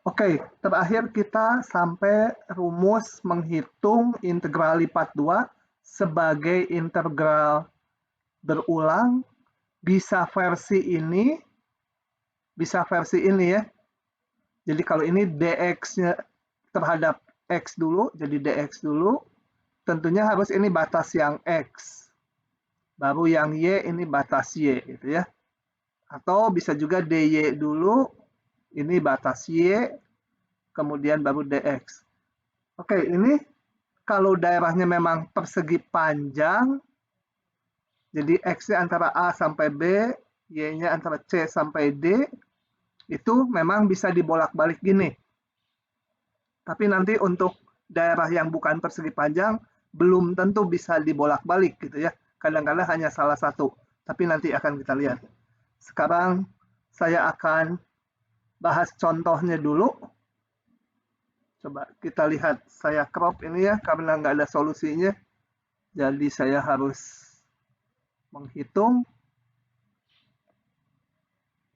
Oke, terakhir kita sampai rumus menghitung integral lipat 2 sebagai integral berulang, bisa versi ini ya. Jadi kalau ini dx-nya terhadap x dulu, jadi dx dulu, tentunya harus ini batas yang x. Baru yang y ini batas y gitu ya. Atau bisa juga dy dulu, ini batas y, kemudian baru dx. Oke, ini kalau daerahnya memang persegi panjang, jadi x-nya antara A sampai B, y-nya antara C sampai D, itu memang bisa dibolak-balik gini. Tapi nanti untuk daerah yang bukan persegi panjang, belum tentu bisa dibolak-balik gitu ya. Kadang-kadang hanya salah satu, tapi nanti akan kita lihat. Sekarang saya akan bahas contohnya dulu. Coba kita lihat, saya crop ini ya, karena nggak ada solusinya. Jadi saya harus menghitung.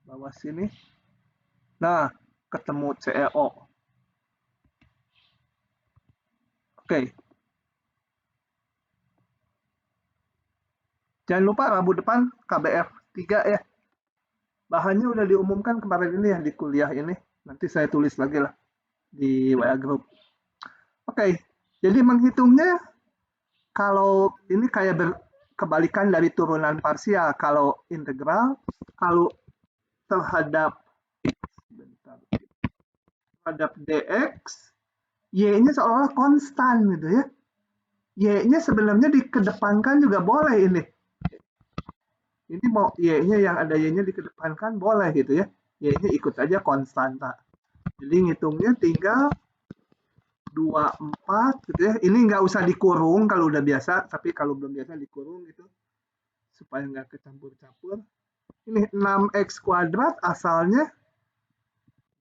Bawah sini. Nah, ketemu CEO. Oke. Jangan lupa Rabu depan KBF 3 ya. Bahannya udah diumumkan kemarin ini ya di kuliah ini. Nanti saya tulis lagi lah di WA Group. Oke, jadi menghitungnya kalau ini kayak kebalikan dari turunan parsial. Kalau integral, kalau terhadap dx, y-nya seolah-olah konstan gitu ya. Y-nya sebenarnya dikedepankan juga boleh ini. Ini mau y-nya yang ada y-nya dikedepankan boleh gitu ya. Y-nya ikut aja konstanta. Jadi ngitungnya tinggal 24 gitu ya. Ini nggak usah dikurung kalau udah biasa, tapi kalau belum biasa dikurung itu supaya nggak kecampur-campur. Ini 6x kuadrat asalnya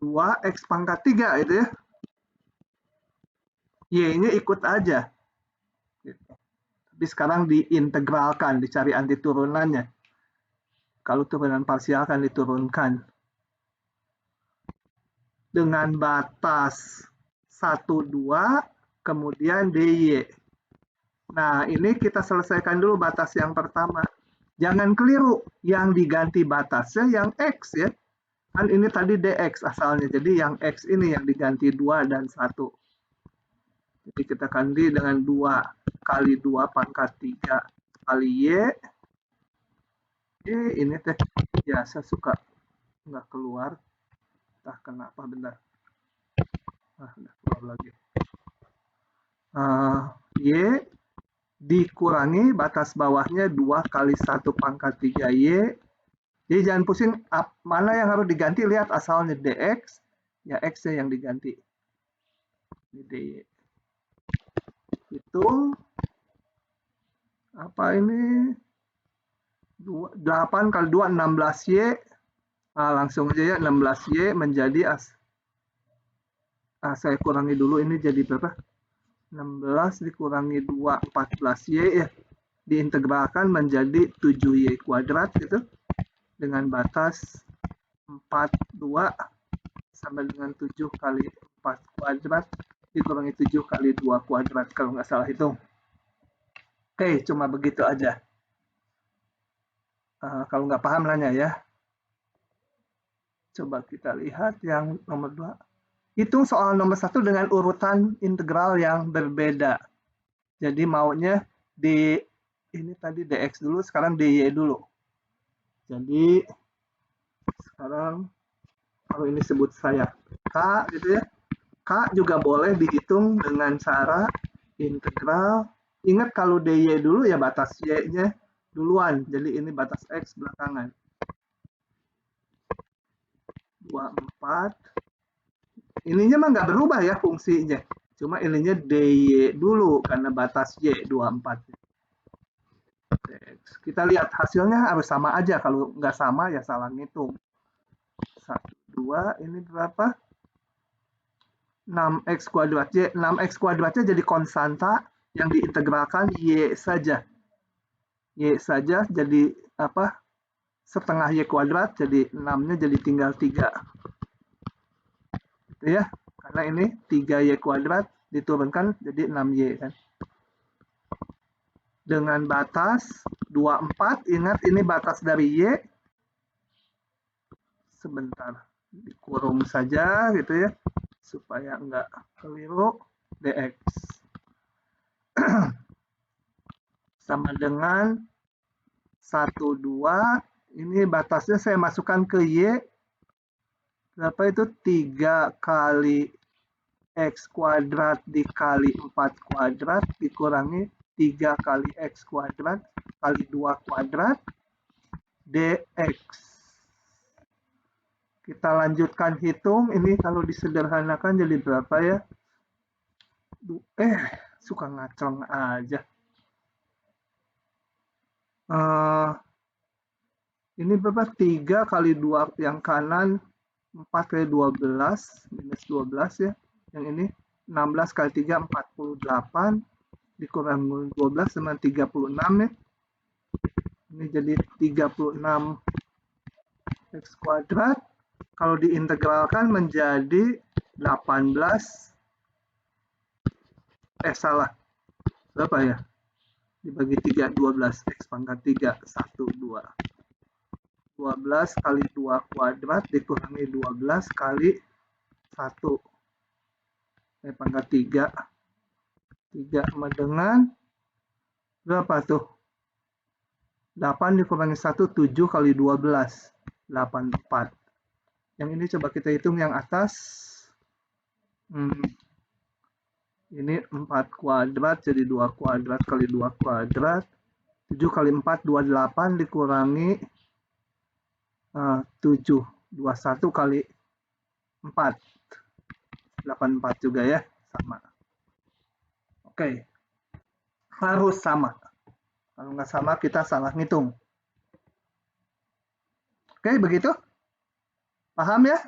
2x pangkat 3 itu ya. Y-nya ikut aja. Gitu. Tapi sekarang diintegralkan, dicari anti turunannya. Kalau turunan parsial kan diturunkan. Dengan batas 1, 2, kemudian dy. Nah, ini kita selesaikan dulu batas yang pertama. Jangan keliru, yang diganti batasnya yang x ya. Kan ini tadi dx asalnya, jadi yang x ini yang diganti 2 dan 1. Jadi kita ganti dengan 2 kali 2 pangkat 3 kali y. Ini teh biasa suka nggak keluar. Entah kenapa, bentar. Udah keluar lagi. Y dikurangi batas bawahnya 2 kali 1 pangkat 3y. Jadi jangan pusing, mana yang harus diganti, lihat asalnya dx, ya x-nya yang diganti. Ini dy. Hitung. Apa ini? 8 kali 2, 16y. Nah, langsung aja ya, 16y menjadi saya kurangi dulu, ini jadi berapa? 16 dikurangi 2, 14y ya. Diintegralkan menjadi 7y kuadrat gitu. Dengan batas 42 sama dengan 7 kali 4 kuadrat dikurangi 7 kali 2 kuadrat kalau nggak salah hitung. Oke, cuma begitu aja. Kalau nggak paham nanya ya. Coba kita lihat yang nomor 2. Hitung soal nomor 1 dengan urutan integral yang berbeda. Jadi maunya di ini tadi dx dulu, sekarang dy dulu. Jadi sekarang kalau ini sebut saya k gitu ya. K juga boleh dihitung dengan cara integral. Ingat kalau dy dulu ya batas y-nya duluan. Jadi ini batas x belakangan. 24. Ininya mah nggak berubah ya fungsinya. Cuma ininya dy dulu karena batas y 24. Kita lihat hasilnya harus sama aja. Kalau nggak sama ya salah ngitung. 1, 2, ini berapa? 6x kuadrat y. 6x kuadratnya jadi konstanta yang diintegralkan y saja. Y saja jadi apa? Setengah y kuadrat, jadi 6-nya jadi tinggal 3. gitu ya. Karena ini 3Y kuadrat diturunkan jadi 6Y kan. Dengan batas 24, ingat ini batas dari Y. Sebentar, dikurung saja gitu ya, supaya enggak keliru. Dx sama dengan 1, 2. Ini batasnya saya masukkan ke Y. Berapa itu? 3 kali X kuadrat dikali 4 kuadrat dikurangi 3 kali X kuadrat kali 2 kuadrat dx. Kita lanjutkan hitung. Ini kalau disederhanakan jadi berapa ya? Suka ngacong aja. Ini berapa? 3 kali 2 yang kanan 4 kali 12 minus 12 ya. Yang ini 16 kali 3 48 dikurang 12 sama 36 ya. Ini jadi 36 X kuadrat. Kalau diintegralkan menjadi 18. Salah. Berapa ya? Dibagi 3, 12. X pangkat 3, 1, 2. 12 kali 2 kuadrat dikurangi 12 kali 1. Pangkat 3. 3 sama dengan berapa tuh? 8 dikurangi 1, 7 kali 12. 84. Yang ini coba kita hitung yang atas. Ini 4 kuadrat jadi 2 kuadrat kali 2 kuadrat. 7 kali 4, 28 dikurangi 7. 21 kali 4. 84 juga ya, sama. Oke. Harus sama. Kalau nggak sama kita salah ngitung. Oke, begitu? Paham ya?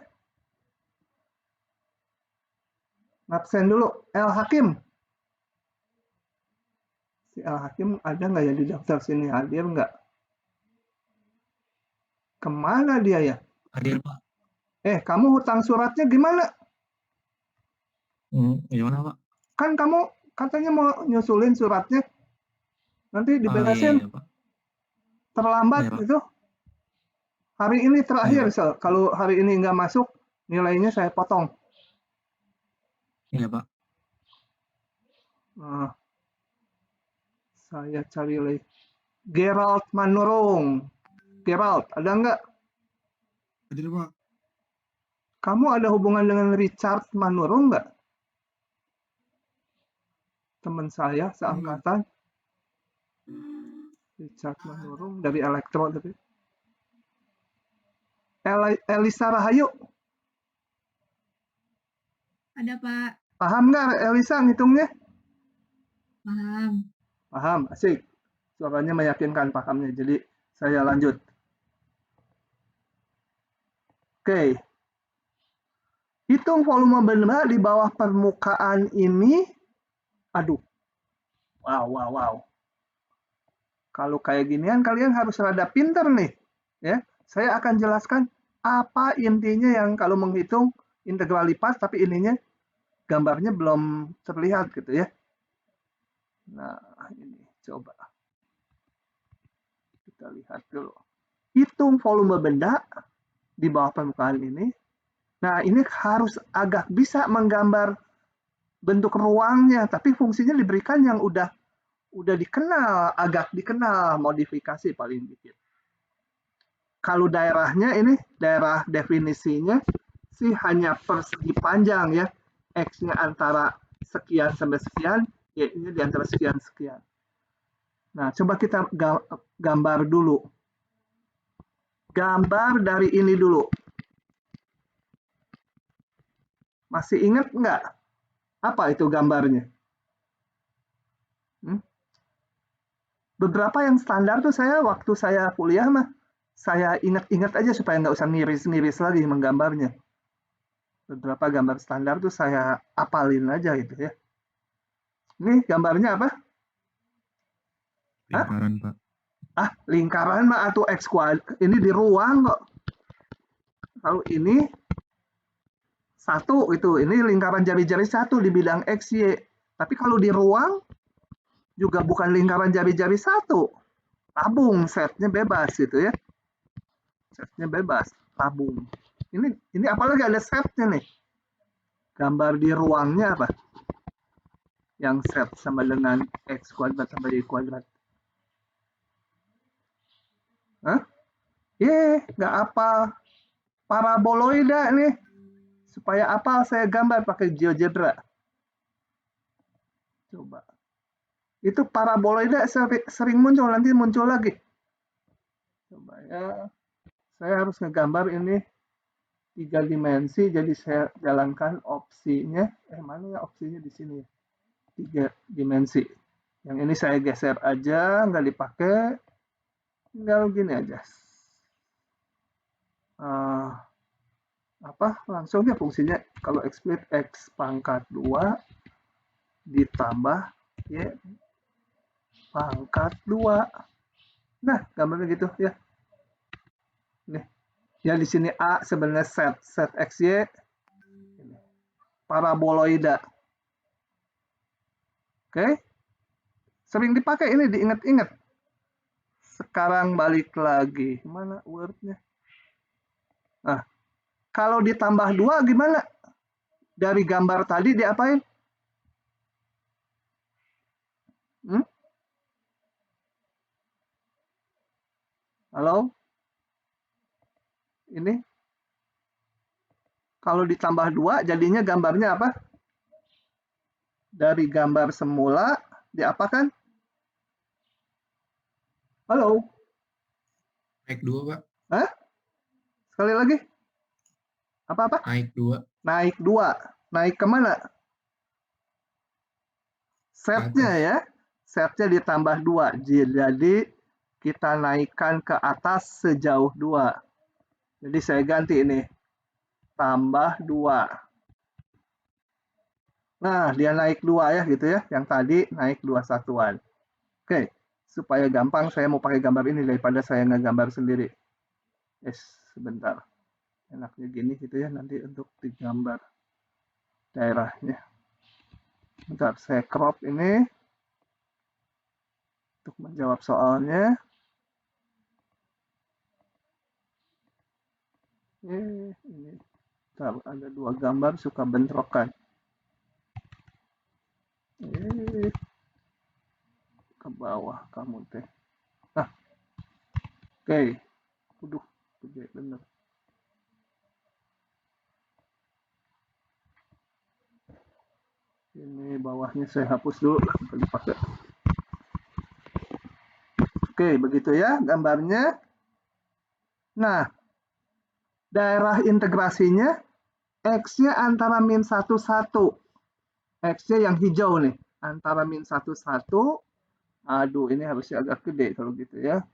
Absen dulu. L. Hakim. Si L. Hakim ada nggak ya di daftar sini? Hadir nggak? Kemana dia ya? Hadir, Pak. Kamu hutang suratnya gimana? Gimana, Pak? Kan kamu katanya mau nyusulin suratnya. Nanti diberesin. Iya, Pak. Terlambat Iya, Pak. itu. Hari ini terakhir, Iya, Pak. kalau hari ini nggak masuk, nilainya saya potong. Iya, Pak. Saya cari lagi. Gerald Manurung. Gerald, ada nggak? Hadir, Pak. Kamu ada hubungan dengan Richard Manurung nggak? Teman saya seangkatan. Richard Manurung dari Elektro tapi. Elisa Rahayu. Ada, Pak. Paham nggak Elisa ngitungnya? Paham. Paham, asik. Suaranya meyakinkan pahamnya. Jadi saya lanjut. Oke. Hitung volume benda di bawah permukaan ini. Aduh. Wow. Kalau kayak ginian kalian harus rada pinter nih. Ya, saya akan jelaskan apa intinya yang kalau menghitung integral lipat tapi ininya gambarnya belum terlihat gitu ya. Nah, ini coba kita lihat dulu. Hitung volume benda di bawah permukaan ini. Nah, ini harus agak bisa menggambar bentuk ruangnya, tapi fungsinya diberikan yang udah dikenal, agak dikenal, modifikasi paling dikit. Kalau daerahnya ini, daerah definisinya sih hanya persegi panjang ya. X-nya antara sekian sampai sekian, Y-nya di antara sekian-sekian. Nah, coba kita gambar dulu. Gambar dari ini dulu. Masih ingat nggak? Apa itu gambarnya? Beberapa yang standar tuh saya waktu saya kuliah mah, saya ingat-ingat aja supaya nggak usah miris-miris lagi menggambarnya. Beberapa gambar standar tuh saya apalin aja gitu ya. Ini gambarnya apa? Lingkaran, Pak. Lingkaran mah atau X kuadrat. Ini di ruang kok. Kalau ini 1 itu. Ini lingkaran jari-jari 1 di bidang X, Y. Tapi kalau di ruang juga bukan lingkaran jari-jari 1. Tabung, setnya bebas gitu ya. Setnya bebas, tabung. Ini apalagi ada setnya nih. Gambar di ruangnya apa? Yang set sama dengan X kuadrat sama Y kuadrat. Hah? Nggak apa. Paraboloida nih. Supaya apa saya gambar pakai GeoGebra. Coba. Itu paraboloida sering muncul, nanti muncul lagi. Coba ya. Saya harus ngegambar ini 3 dimensi, jadi saya jalankan opsinya. Mana ya opsinya di sini? 3 dimensi. Yang ini saya geser aja, nggak dipakai. Tinggal gini aja. Langsungnya fungsinya kalau split X pangkat 2 ditambah Y pangkat 2. Nah, gambarnya gitu ya. Nih. Ya di sini A sebenarnya set XY paraboloida. Oke. Sering dipakai ini, diingat-ingat. Sekarang balik lagi. Mana word-nya? Nah, kalau ditambah 2 gimana? Dari gambar tadi diapain? Halo? Ini? Kalau ditambah 2 jadinya gambarnya apa? Dari gambar semula diapakan? Halo? Naik 2, Pak. Hah? Sekali lagi? Apa-apa? Naik 2. Naik 2. Naik kemana? Setnya ya. Setnya ditambah 2. Jadi kita naikkan ke atas sejauh 2. Jadi saya ganti ini. Tambah 2. Nah, dia naik 2 ya gitu ya. Yang tadi naik 2 satuan. Oke. Supaya gampang saya mau pakai gambar ini daripada saya ngegambar sendiri. Sebentar. Enaknya gini gitu ya nanti untuk digambar daerahnya. Bentar, saya crop ini untuk menjawab soalnya. Ini bentar, ada 2 gambar suka bentrokan. Ke bawah kamu teh. Nah, oke. Waduh, gede bener. Ini bawahnya saya hapus dulu lah, dipakai. Oke, begitu ya gambarnya. Nah, daerah integrasinya X-nya antara min 1, 1. X-nya yang hijau nih, antara min 1, 1. Aduh, ini harusnya agak gede kalau gitu ya.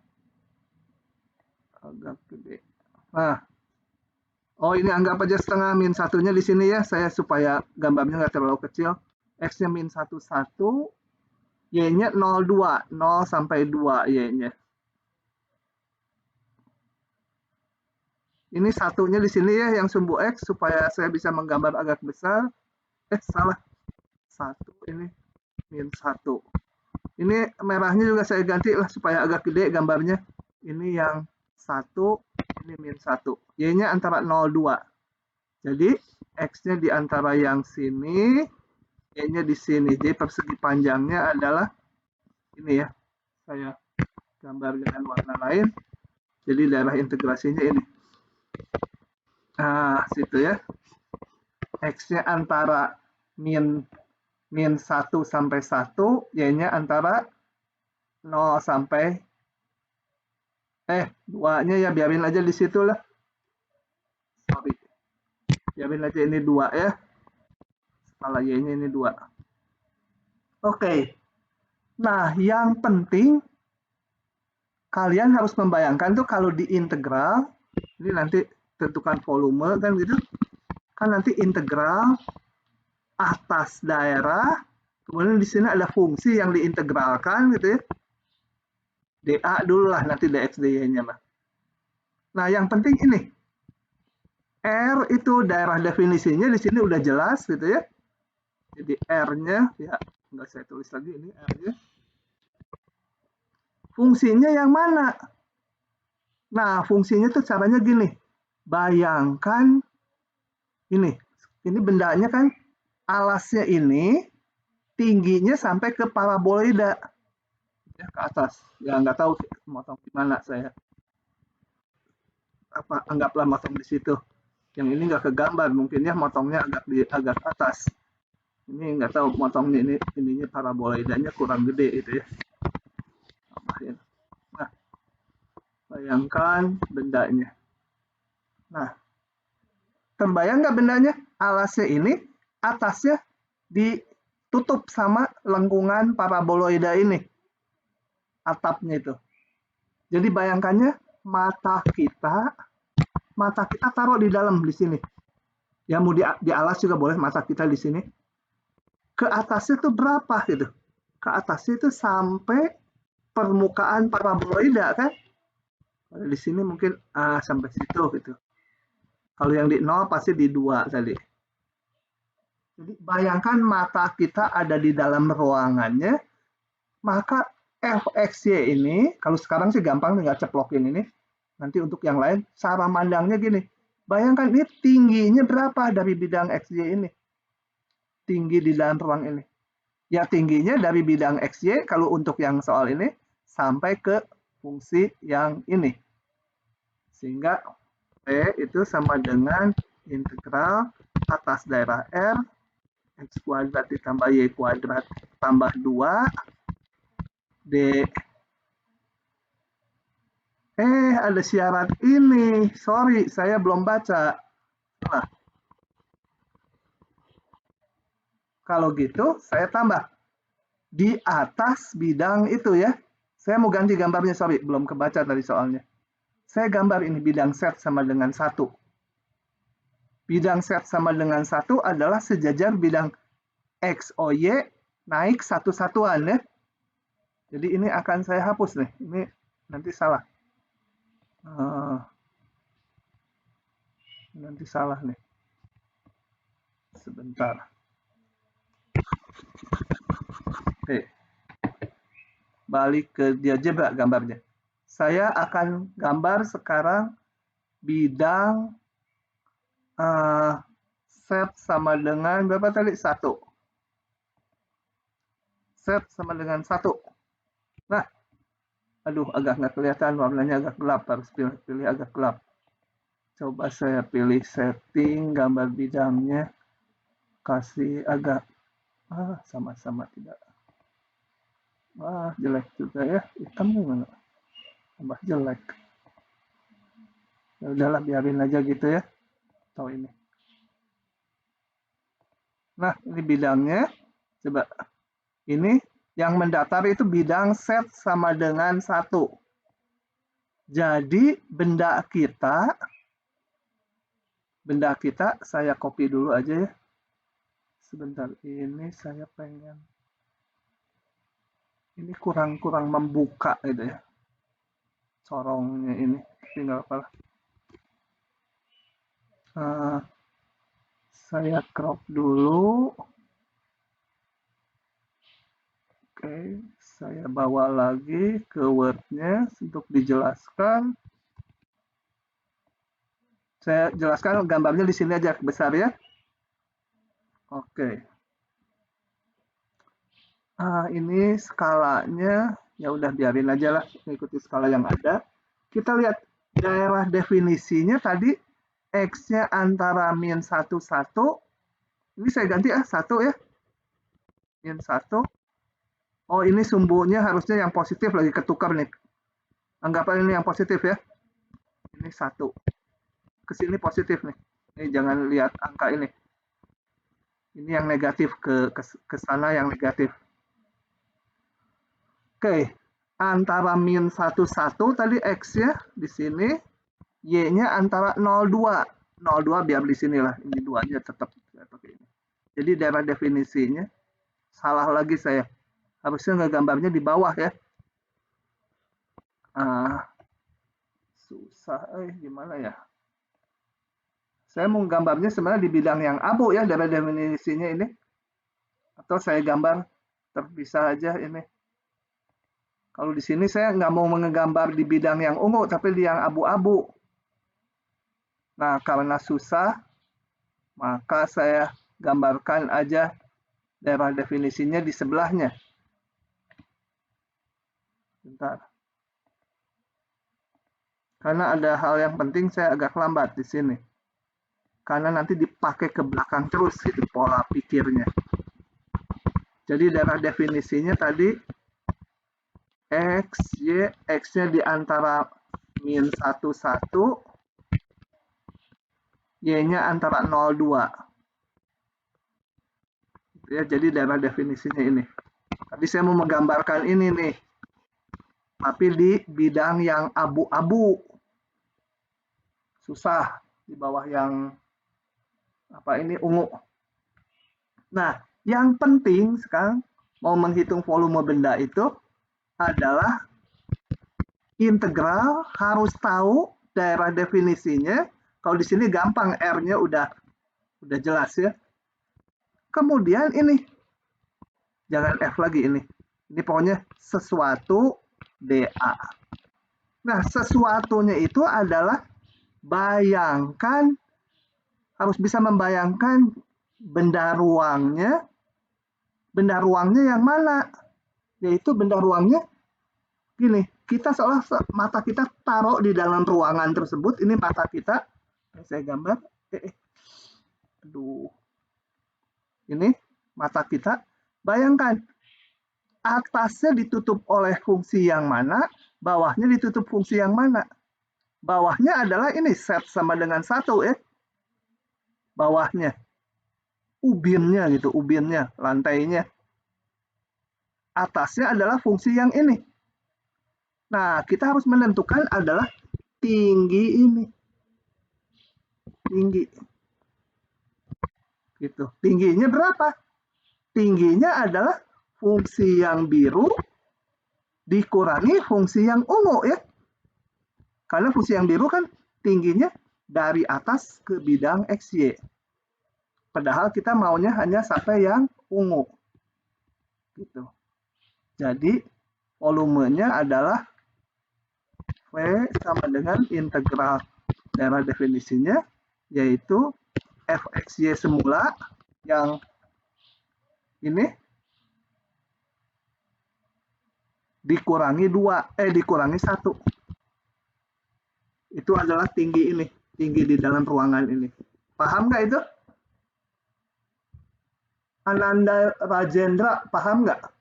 Agak gede. Nah, ini anggap aja setengah min 1-nya di sini ya, saya supaya gambarnya nggak terlalu kecil. X-nya min 1, 1. Y-nya 0,2. 0 sampai 2 Y-nya. Ini satunya di sini ya, yang sumbu X, supaya saya bisa menggambar agak besar. Salah. 1 ini min 1. Ini merahnya juga saya ganti lah supaya agak gede gambarnya. Ini yang 1, ini min 1. Y-nya antara 0,2. Jadi X-nya di antara yang sini, Y-nya di sini. Jadi persegi panjangnya adalah ini ya. Saya gambar dengan warna lain. Jadi daerah integrasinya ini. Nah, situ ya. X-nya antara min 1 sampai 1, Y-nya antara 0 sampai 2-nya ya biarin aja di situ lah. Sorry. Biarin aja ini 2 ya. Skala Y-nya ini 2. Oke. Nah, yang penting kalian harus membayangkan tuh kalau di integral, ini nanti tentukan volume kan gitu. Kan nanti integral atas daerah, kemudian di sini ada fungsi yang diintegralkan gitu ya. dA dulu lah, nanti dx dy-nya mah. Nah, yang penting ini R itu daerah definisinya di sini udah jelas gitu ya. Jadi R-nya ya nggak saya tulis lagi ini R-nya. Fungsinya yang mana? Nah, fungsinya tuh caranya gini. Bayangkan ini bendanya kan alasnya ini tingginya sampai ke paraboloida ya ke atas. Ya nggak tahu motong di mana saya. Anggaplah motong di situ. Yang ini nggak kegambar, mungkin ya motongnya agak atas. Ini nggak tahu motongnya ininya paraboloidanya kurang gede itu ya. Nah, bayangkan bendanya. Nah, terbayang nggak bendanya? Alasnya ini, atasnya ditutup sama lengkungan paraboloida ini. Atapnya itu. Jadi bayangkannya mata kita taruh di dalam di sini. Ya mau di alas juga boleh mata kita di sini. Ke atasnya itu berapa gitu? Ke atasnya itu sampai permukaan paraboloida kan? Di sini mungkin sampai situ gitu. Kalau yang di 0 pasti di 2 tadi. Jadi bayangkan mata kita ada di dalam ruangannya, maka fxy ini, kalau sekarang sih gampang tinggal ceplokin ini. Nanti untuk yang lain, cara mandangnya gini. Bayangkan ini tingginya berapa dari bidang xy ini? Tinggi di dalam ruang ini. Ya tingginya dari bidang xy, kalau untuk yang soal ini, sampai ke fungsi yang ini. Sehingga P itu sama dengan integral atas daerah R, X kuadrat ditambah Y kuadrat tambah 2, D. Ada syarat ini. Sorry, saya belum baca. Nah, kalau gitu, saya tambah. Di atas bidang itu ya. Saya mau ganti gambarnya, sorry. Belum kebaca tadi soalnya. Saya gambar ini, bidang Z sama dengan 1. Bidang Z sama dengan 1 adalah sejajar bidang X, O, Y naik satu-satuan ya. Jadi ini akan saya hapus nih. Ini nanti salah. Nanti salah nih. Sebentar. Oke. Balik ke GeoGebra gambarnya. Saya akan gambar sekarang bidang set sama dengan berapa tadi? 1. Set sama dengan 1. Nah, aduh agak nggak kelihatan, warnanya agak gelap, harus pilih agak gelap. Coba saya pilih setting gambar bidangnya, kasih agak sama-sama tidak. Jelek juga ya, hitam gimana? Tambah jelek. Ya udahlah, biarin aja gitu ya. Atau ini. Nah, ini bidangnya. Coba. Ini yang mendatar itu bidang set sama dengan 1. Jadi benda kita saya copy dulu aja ya. Sebentar, ini saya pengen. Ini kurang membuka gitu ya. Corongnya ini. Tinggal apa? Saya crop dulu. Oke, saya bawa lagi ke Word-nya untuk dijelaskan. Saya jelaskan gambarnya di sini aja besar ya. Oke. Ini skalanya ya udah biarin aja lah, mengikuti skala yang ada. Kita lihat daerah definisinya tadi X-nya antara min 1, 1. Ini saya ganti 1 ya. Min 1. Oh, ini sumbunya harusnya yang positif, lagi ketukar nih. Anggapan ini yang positif ya. Ini 1. Kesini positif nih. Ini jangan lihat angka ini. Ini yang negatif, ke sana yang negatif. Oke, antara min 1, 1 tadi X-nya di sini, Y-nya antara 0,2. 0,2 biar di sinilah, ini 2-nya tetap pakai ini. Jadi daerah definisinya, salah lagi saya. Harusnya ngegambarnya di bawah ya. Susah, gimana ya? Saya mau gambarnya sebenarnya di bidang yang abu ya dari definisinya ini. Atau saya gambar terpisah aja ini. Kalau di sini saya nggak mau menggambar di bidang yang ungu, tapi di yang abu-abu. Nah, karena susah, maka saya gambarkan aja daerah definisinya di sebelahnya. Bentar. Karena ada hal yang penting saya agak lambat di sini. Karena nanti dipakai ke belakang terus gitu pola pikirnya. Jadi daerah definisinya tadi X, Y, X-nya di antara min 1, 1, Y-nya antara 0, 2. Ya, jadi daerah definisinya ini. Tadi saya mau menggambarkan ini nih. Tapi di bidang yang abu-abu. Susah di bawah yang apa ini ungu. Nah, yang penting sekarang mau menghitung volume benda itu adalah integral harus tahu daerah definisinya. Kalau di sini gampang, R-nya udah jelas ya. Kemudian ini, jangan F lagi ini. Ini pokoknya sesuatu dA. Nah, sesuatunya itu adalah bayangkan, harus bisa membayangkan benda ruangnya yang mana? Yaitu benda ruangnya gini, kita seolah mata kita taruh di dalam ruangan tersebut, ini mata kita, saya gambar, aduh, ini mata kita, bayangkan, atasnya ditutup oleh fungsi yang mana, bawahnya ditutup fungsi yang mana. Bawahnya adalah ini, set sama dengan 1 ya, bawahnya, ubinnya gitu, ubinnya, lantainya. Atasnya adalah fungsi yang ini. Nah, kita harus menentukan adalah tinggi ini. Tinggi. Gitu. Tingginya berapa? Tingginya adalah fungsi yang biru dikurangi fungsi yang ungu ya. Karena fungsi yang biru kan tingginya dari atas ke bidang XY. Padahal kita maunya hanya sampai yang ungu. Gitu. Jadi volumenya adalah V sama dengan integral daerah definisinya, yaitu Fxy semula yang ini dikurangi 1. Itu adalah tinggi ini, tinggi di dalam ruangan ini. Paham nggak itu? Ananda Rajendra, paham nggak?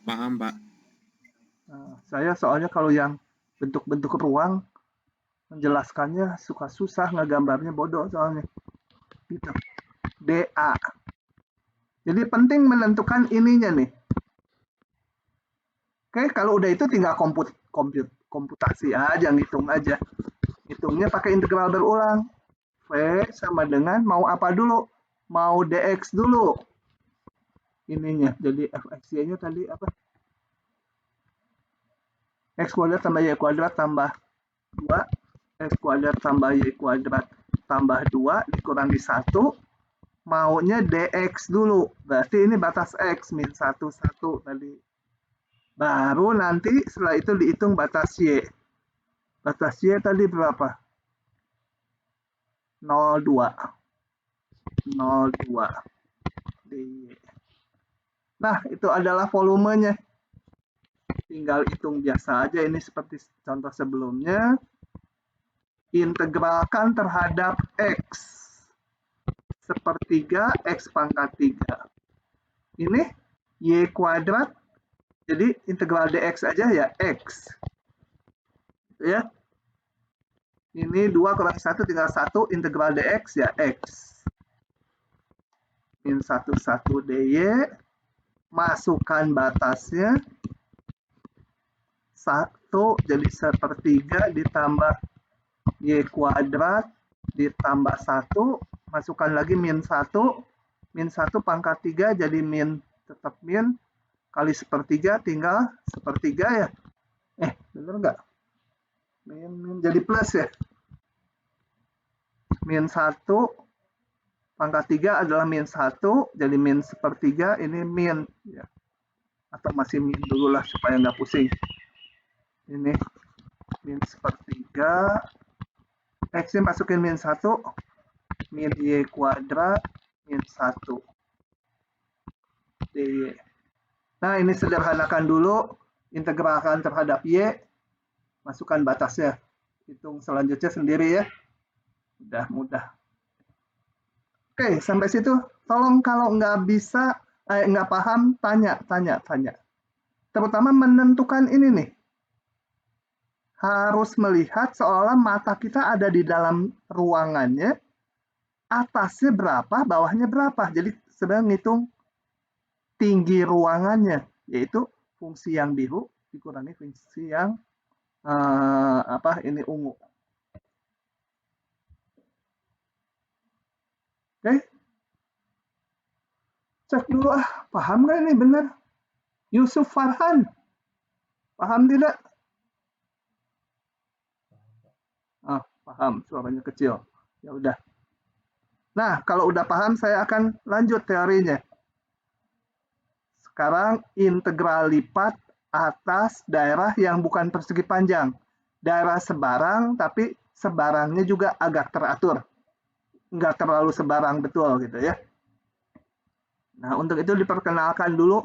Paham, Pak. Nah, saya soalnya kalau yang bentuk-bentuk ruang menjelaskannya suka susah, ngegambarnya bodoh soalnya. Gitu. DA. Jadi penting menentukan ininya nih. Oke, kalau udah itu tinggal komputasi aja, ngitung aja. Hitungnya pakai integral berulang. V sama dengan mau apa dulu? Mau dx dulu. Ininya, jadi fxy-nya tadi apa? X kuadrat tambah Y kuadrat tambah 2. X kuadrat tambah Y kuadrat tambah 2 dikurangi 1. Maunya dx dulu. Berarti ini batas X, min 1, 1 tadi. Baru nanti setelah itu dihitung batas Y. Batas Y tadi berapa? 0,2. 0,2 dy. Nah, itu adalah volumenya. Tinggal hitung biasa aja, ini seperti contoh sebelumnya. Integralkan terhadap X. Sepertiga X pangkat 3. Ini Y kuadrat, jadi integral dx aja ya, X. Ya. Ini 2 kurang 1 tinggal 1, integral dx ya X. Min 1, 1 dy. Masukkan batasnya. 1 jadi sepertiga ditambah Y kuadrat ditambah 1. Masukkan lagi min 1. Min 1 pangkat 3 jadi min, tetap min. Kali sepertiga tinggal sepertiga ya. Bener nggak? Min jadi plus ya. min 1 pangkat 3 adalah min 1, jadi min sepertiga, ini min. Ya. Atau masih min dulu lah supaya nggak pusing. Ini min sepertiga, X-nya masukin min 1, min Y kuadrat, min 1 dy. Nah, ini sederhanakan dulu, integralkan terhadap Y, masukkan batasnya. Hitung selanjutnya sendiri ya. Udah mudah. Oke, sampai situ. Tolong kalau nggak bisa, nggak paham, tanya. Terutama menentukan ini nih. Harus melihat seolah mata kita ada di dalam ruangannya, atasnya berapa, bawahnya berapa. Jadi sebenarnya ngitung tinggi ruangannya, yaitu fungsi yang biru dikurangi fungsi yang ini ungu. Oke, cek dulu paham nggak ini benar? Yusuf Farhan, paham tidak? Paham, suaranya kecil. Ya udah. Nah, kalau udah paham, saya akan lanjut teorinya. Sekarang integral lipat atas daerah yang bukan persegi panjang. Daerah sebarang, tapi sebarangnya juga agak teratur. Nggak terlalu sebarang betul gitu ya. Nah, untuk itu diperkenalkan dulu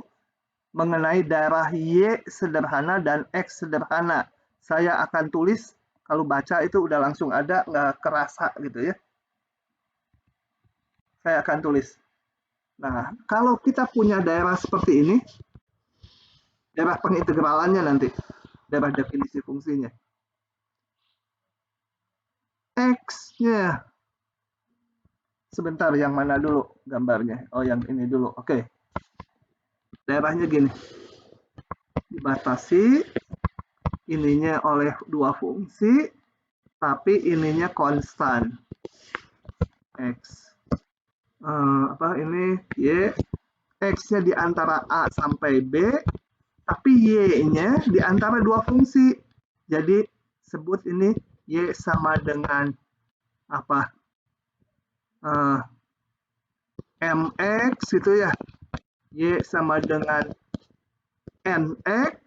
mengenai daerah Y sederhana dan X sederhana. Saya akan tulis, kalau baca itu udah langsung ada, nggak kerasa gitu ya. Saya akan tulis. Nah, kalau kita punya daerah seperti ini, daerah pengintegralannya nanti, daerah definisi fungsinya. X-nya, sebentar yang mana dulu gambarnya? Oh, yang ini dulu. Oke. Daerahnya gini. Dibatasi, ininya oleh dua fungsi, tapi ininya konstan. X. Ini Y. X-nya di antara A sampai B, tapi Y-nya di antara dua fungsi. Jadi sebut ini Y sama dengan apa? MX itu ya. Y sama dengan NX.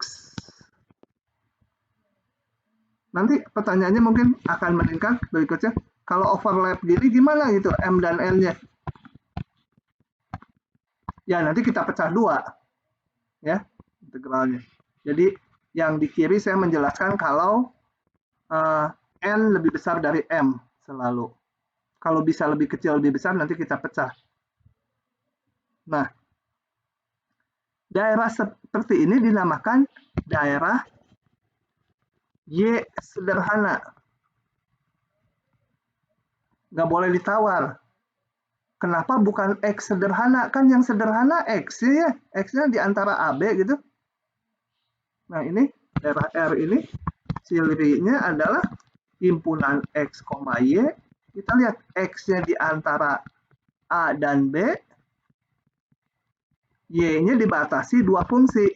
Nanti pertanyaannya mungkin akan meningkat berikutnya. Kalau overlap gini gimana gitu M dan N-nya? Ya nanti kita pecah dua. Ya, integralnya. Jadi yang di kiri saya menjelaskan kalau N lebih besar dari M selalu. Kalau bisa lebih kecil lebih besar nanti kita pecah. Nah, daerah seperti ini dinamakan daerah Y sederhana. Nggak boleh ditawar. Kenapa bukan X sederhana? Kan yang sederhana X ya. X-nya di antara AB gitu. Nah ini daerah R ini cirinya adalah himpunan X, Y. Kita lihat X-nya di antara A dan B. Y-nya dibatasi dua fungsi.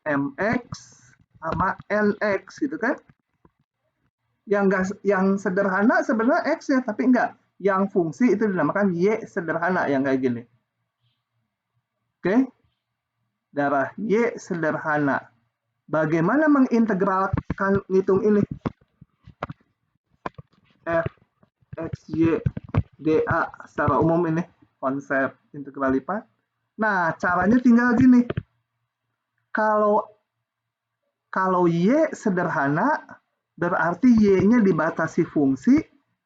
MX sama NX gitu kan. Yang sederhana sebenarnya X ya, tapi enggak. Yang fungsi itu dinamakan Y sederhana yang kayak gini. Oke. Daerah Y sederhana. Bagaimana mengintegralkan ngitung ini? F, X, Y, dA secara umum ini konsep integral lipat. Nah, caranya tinggal gini. Kalau Y sederhana, berarti Y-nya dibatasi fungsi,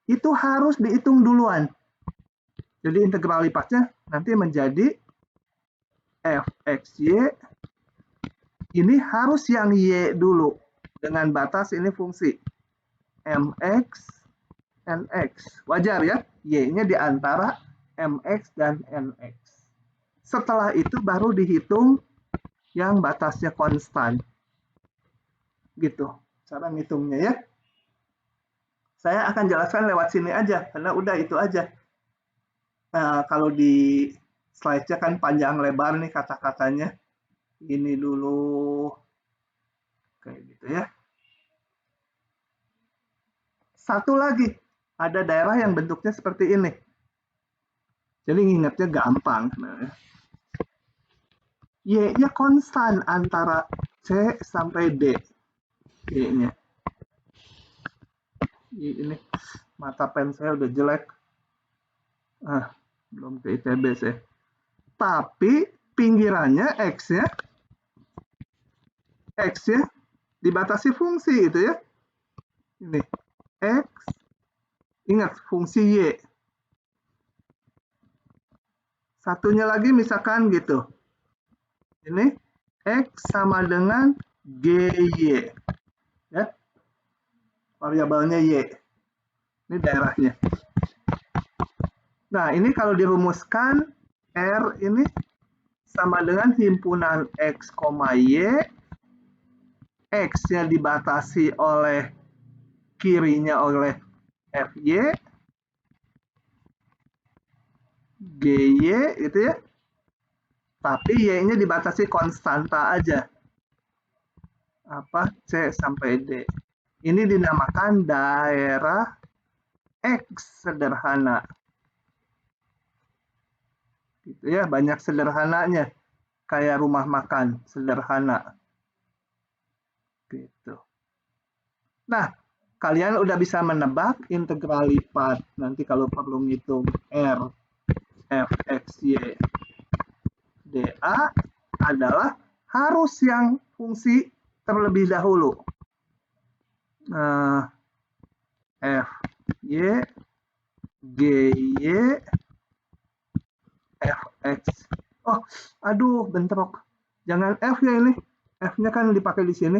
itu harus dihitung duluan. Jadi integral lipatnya nanti menjadi fxy, ini harus yang Y dulu. Dengan batas ini fungsi. Mx, Nx. Wajar ya, Y-nya di antara Mx dan Nx. Setelah itu baru dihitung yang batasnya konstan. Gitu, cara ngitungnya ya. Saya akan jelaskan lewat sini aja, karena udah itu aja. Kalau di slide-nya kan panjang lebar nih kata-katanya. Ini dulu, kayak gitu ya. Satu lagi, ada daerah yang bentuknya seperti ini. Jadi ngingetnya gampang sebenarnya. Y-nya konstan antara C sampai D. Y-nya. Ini mata pen saya udah jelek. Belum ke ITB saya. Tapi pinggirannya X-nya dibatasi fungsi itu ya. Ini X, ingat fungsi Y. Satunya lagi misalkan gitu. Ini X sama dengan GY. Ya. Variabelnya Y. Ini daerahnya. Nah, ini kalau dirumuskan R ini sama dengan himpunan X, Y. X-nya dibatasi oleh kirinya oleh FY, GY itu ya. Tapi Y-nya dibatasi konstanta aja. C sampai D. Ini dinamakan daerah X sederhana. Gitu ya, banyak sederhananya. Kayak rumah makan sederhana. Gitu. Nah, kalian udah bisa menebak integral lipat. Nanti kalau perlu ngitung R, F, X, Y, dA adalah harus yang fungsi terlebih dahulu. F, Y, G, Y, F, X. Oh, aduh, bentrok. Jangan F ya ini. F-nya kan dipakai di sini.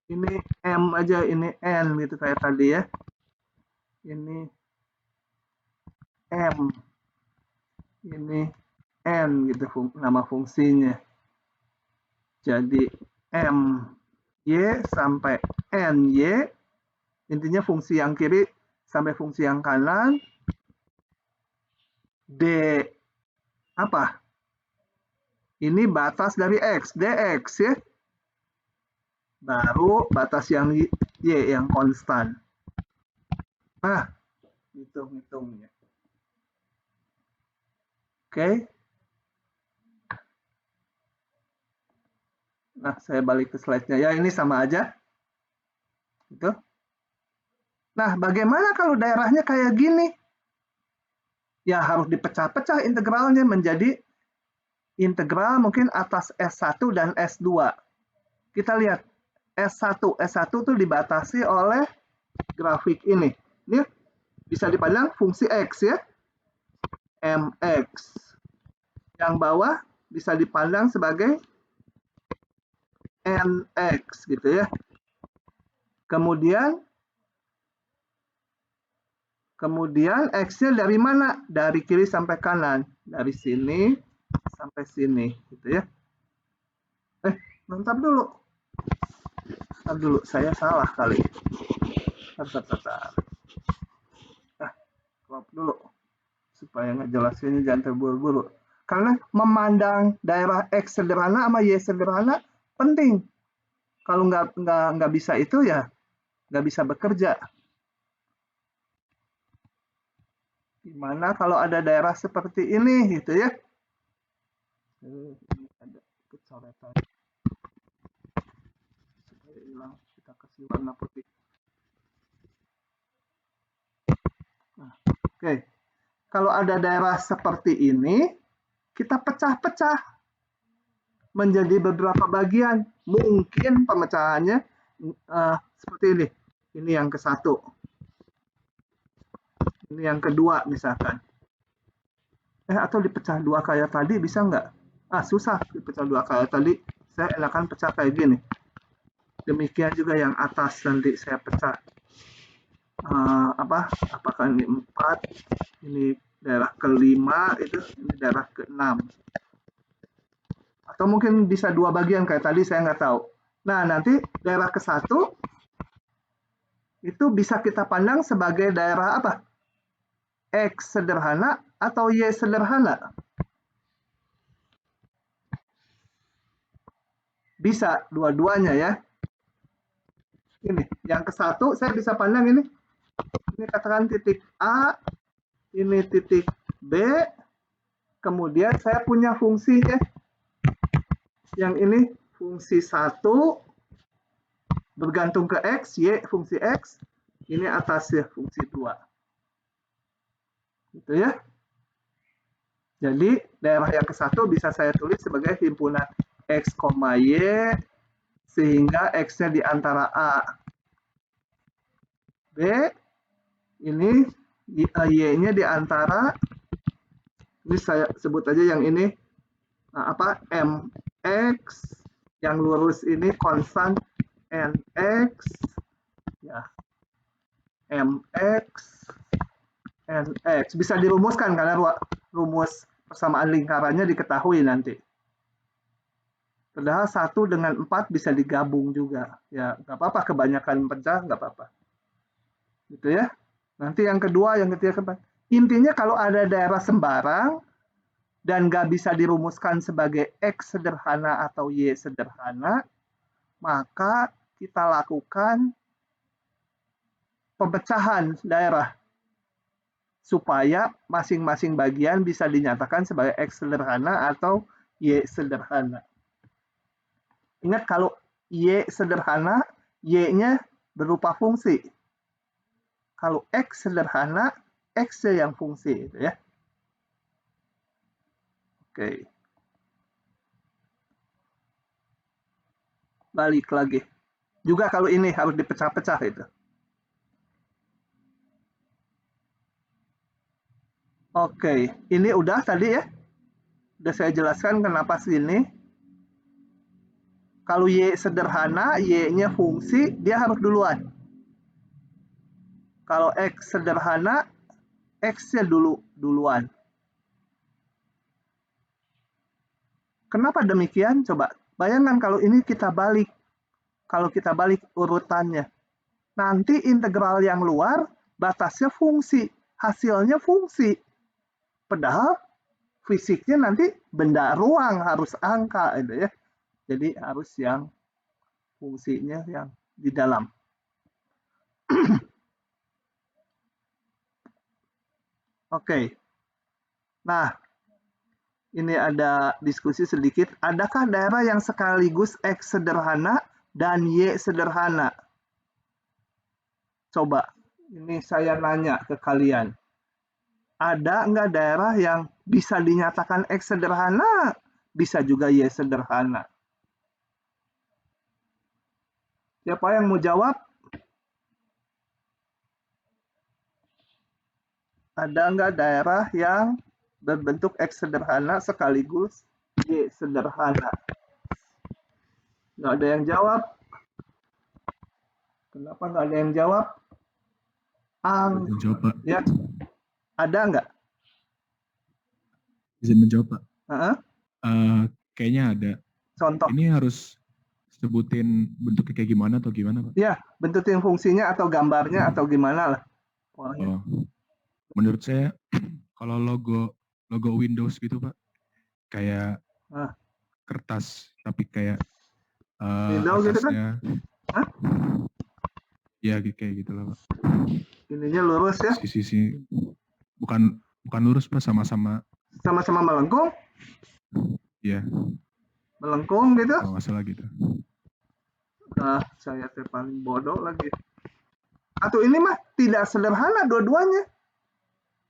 Ini M aja, ini N gitu kayak tadi ya. Ini M. Ini N gitu nama fungsinya. Jadi M Y sampai N Y, intinya fungsi yang kiri sampai fungsi yang kanan. D apa? Ini batas dari X, dx ya. Baru batas yang Y yang konstan. Nah, hitung-hitungnya. Oke. Nah, saya balik ke slide-nya. Ya, ini sama aja. Gitu. Nah, bagaimana kalau daerahnya kayak gini? Ya, harus dipecah-pecah integralnya menjadi integral mungkin atas S1 dan S2. Kita lihat S1 itu dibatasi oleh grafik ini. Ini bisa dipandang fungsi X ya. MX. Yang bawah bisa dipandang sebagai NX gitu ya. Kemudian X-nya dari mana? Dari kiri sampai kanan. Dari sini sampai sini gitu ya. Mantap dulu. Saya salah kali. Stop dulu. Supaya ngejelasinnya jangan terburu-buru. Karena memandang daerah X sederhana sama Y sederhana penting. Kalau nggak bisa itu ya nggak bisa bekerja. Gimana kalau ada daerah seperti ini gitu ya? Ini ada kecoretan. Supaya hilang, kita kasih warna putih. Nah, oke. Kalau ada daerah seperti ini, kita pecah-pecah menjadi beberapa bagian. Mungkin pemecahannya seperti ini. Ini yang ke-1. Ini yang kedua misalkan. Atau dipecah dua kayak tadi bisa nggak? Susah dipecah dua kayak tadi. Saya enakan pecah kayak gini. Demikian juga yang atas nanti saya pecah. Apakah ini 4, ini daerah ke-5, itu ini daerah ke-6. Atau mungkin bisa dua bagian kayak tadi, saya nggak tahu. Nah, nanti daerah ke-1 itu bisa kita pandang sebagai daerah apa? X sederhana atau Y sederhana? Bisa dua-duanya ya. Ini, yang ke-1 saya bisa pandang ini Ini katakan titik A, ini titik B, kemudian saya punya fungsinya. Yang ini fungsi 1, bergantung ke X, Y fungsi X, ini atasnya fungsi 2. Gitu ya. Jadi daerah yang ke-1 bisa saya tulis sebagai himpunan X, Y, sehingga X-nya di antara A, B, ini Y-nya di antara, ini saya sebut aja yang ini, MX, yang lurus ini konstan NX, ya, MX, NX. Bisa dirumuskan karena rumus persamaan lingkarannya diketahui nanti. Padahal 1 dengan 4 bisa digabung juga. Ya, nggak apa-apa, kebanyakan pecah, nggak apa-apa. Gitu ya. Nanti yang kedua, yang ketiga, keempat. Intinya kalau ada daerah sembarang dan nggak bisa dirumuskan sebagai X sederhana atau Y sederhana, maka kita lakukan pemecahan daerah supaya masing-masing bagian bisa dinyatakan sebagai X sederhana atau Y sederhana. Ingat kalau Y sederhana, Y-nya berupa fungsi. Kalau X sederhana, X-nya yang fungsi. Gitu ya. Oke. Balik lagi. Juga kalau ini harus dipecah-pecah itu. Oke, ini udah tadi ya. Udah saya jelaskan kenapa segini. Kalau Y sederhana, Y-nya fungsi, dia harus duluan. Kalau X sederhana, X-nya duluan. Kenapa demikian? Coba bayangkan kalau ini kita balik. Kalau kita balik urutannya. Nanti integral yang luar, batasnya fungsi. Hasilnya fungsi. Padahal fisiknya nanti benda ruang harus angka. Gitu ya. Jadi harus yang fungsinya yang di dalam. Oke. Nah, ini ada diskusi sedikit. Adakah daerah yang sekaligus X sederhana dan Y sederhana? Coba, ini saya nanya ke kalian. Ada nggak daerah yang bisa dinyatakan X sederhana, bisa juga Y sederhana? Siapa yang mau jawab? Ada nggak daerah yang berbentuk X sederhana sekaligus Y sederhana? Nggak ada yang jawab. Kenapa nggak ada yang jawab? Menjawab, Pak. Ya, ada nggak? Izin menjawab, Pak. Kayaknya ada. Contoh. Ini harus sebutin bentuknya kayak gimana atau gimana, Pak? Ya, bentukin fungsinya atau gambarnya atau gimana lah. Oh, menurut saya kalau logo Windows gitu, Pak, kayak kertas tapi kayak Windows gitu kan? atasnya, ya kayak gitu lah, Pak. Ininya lurus ya? Sisi bukan lurus, Pak, sama-sama melengkung? Iya. Melengkung gitu? Kalau nggak salah gitu. Saya paling bodoh lagi. Atau ini mah tidak sederhana dua-duanya.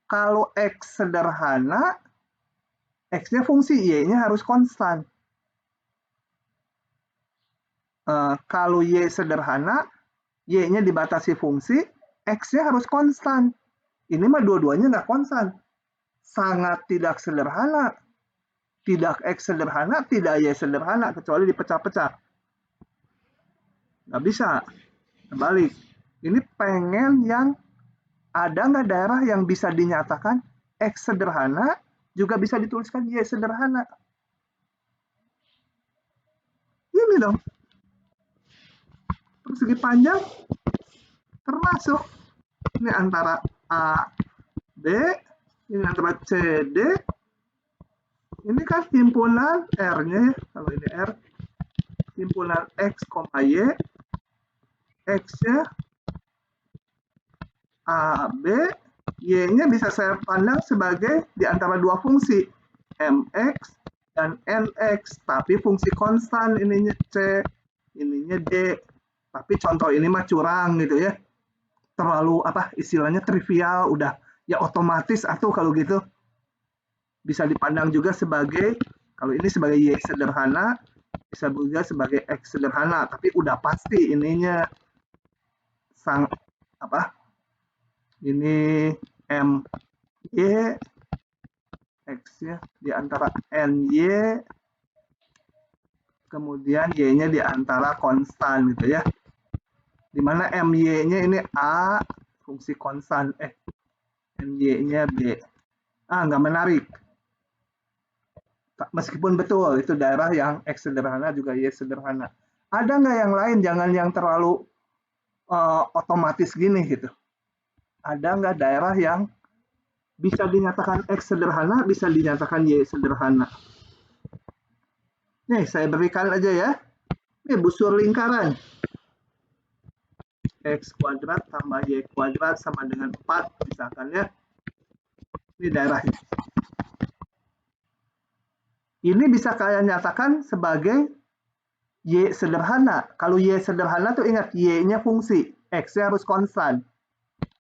Kalau X sederhana, X-nya fungsi, Y-nya harus konstan. Kalau Y sederhana, Y-nya dibatasi fungsi, X-nya harus konstan. Ini mah dua-duanya nggak konstan. Sangat tidak sederhana. Tidak X sederhana, tidak Y sederhana, kecuali dipecah-pecah. Nggak bisa. Kembali. Ini pengen yang ada nggak daerah yang bisa dinyatakan X sederhana, juga bisa dituliskan Y sederhana. Ini dong. Persegi panjang termasuk. Ini antara A, B, ini antara C, D. Ini kan himpunan R-nya ya. Kalau ini R, himpunan X, Y, X-nya A, B, Y-nya bisa saya pandang sebagai di antara dua fungsi, MX dan NX, tapi fungsi konstan, ininya C, ininya D. Tapi contoh ini mah curang gitu ya. Terlalu istilahnya trivial, udah ya otomatis atau kalau gitu bisa dipandang juga sebagai, kalau ini sebagai Y sederhana, bisa juga sebagai X sederhana, tapi udah pasti ininya sang ini M Y X ya di antara NY, kemudian Y-nya di antara konstan gitu ya. Dimana MY-nya ini A, fungsi konstan, MY-nya B. Nggak menarik. Meskipun betul, itu daerah yang X sederhana juga Y sederhana. Ada nggak yang lain, jangan yang terlalu otomatis gini gitu. Ada nggak daerah yang bisa dinyatakan X sederhana, bisa dinyatakan Y sederhana? Nih, saya berikan aja ya. Ini busur lingkaran. X kuadrat tambah Y kuadrat sama dengan 4, misalkan ya. Ini daerahnya. Ini bisa kalian nyatakan sebagai Y sederhana. Kalau Y sederhana tuh ingat, Y-nya fungsi. X-nya harus konstan.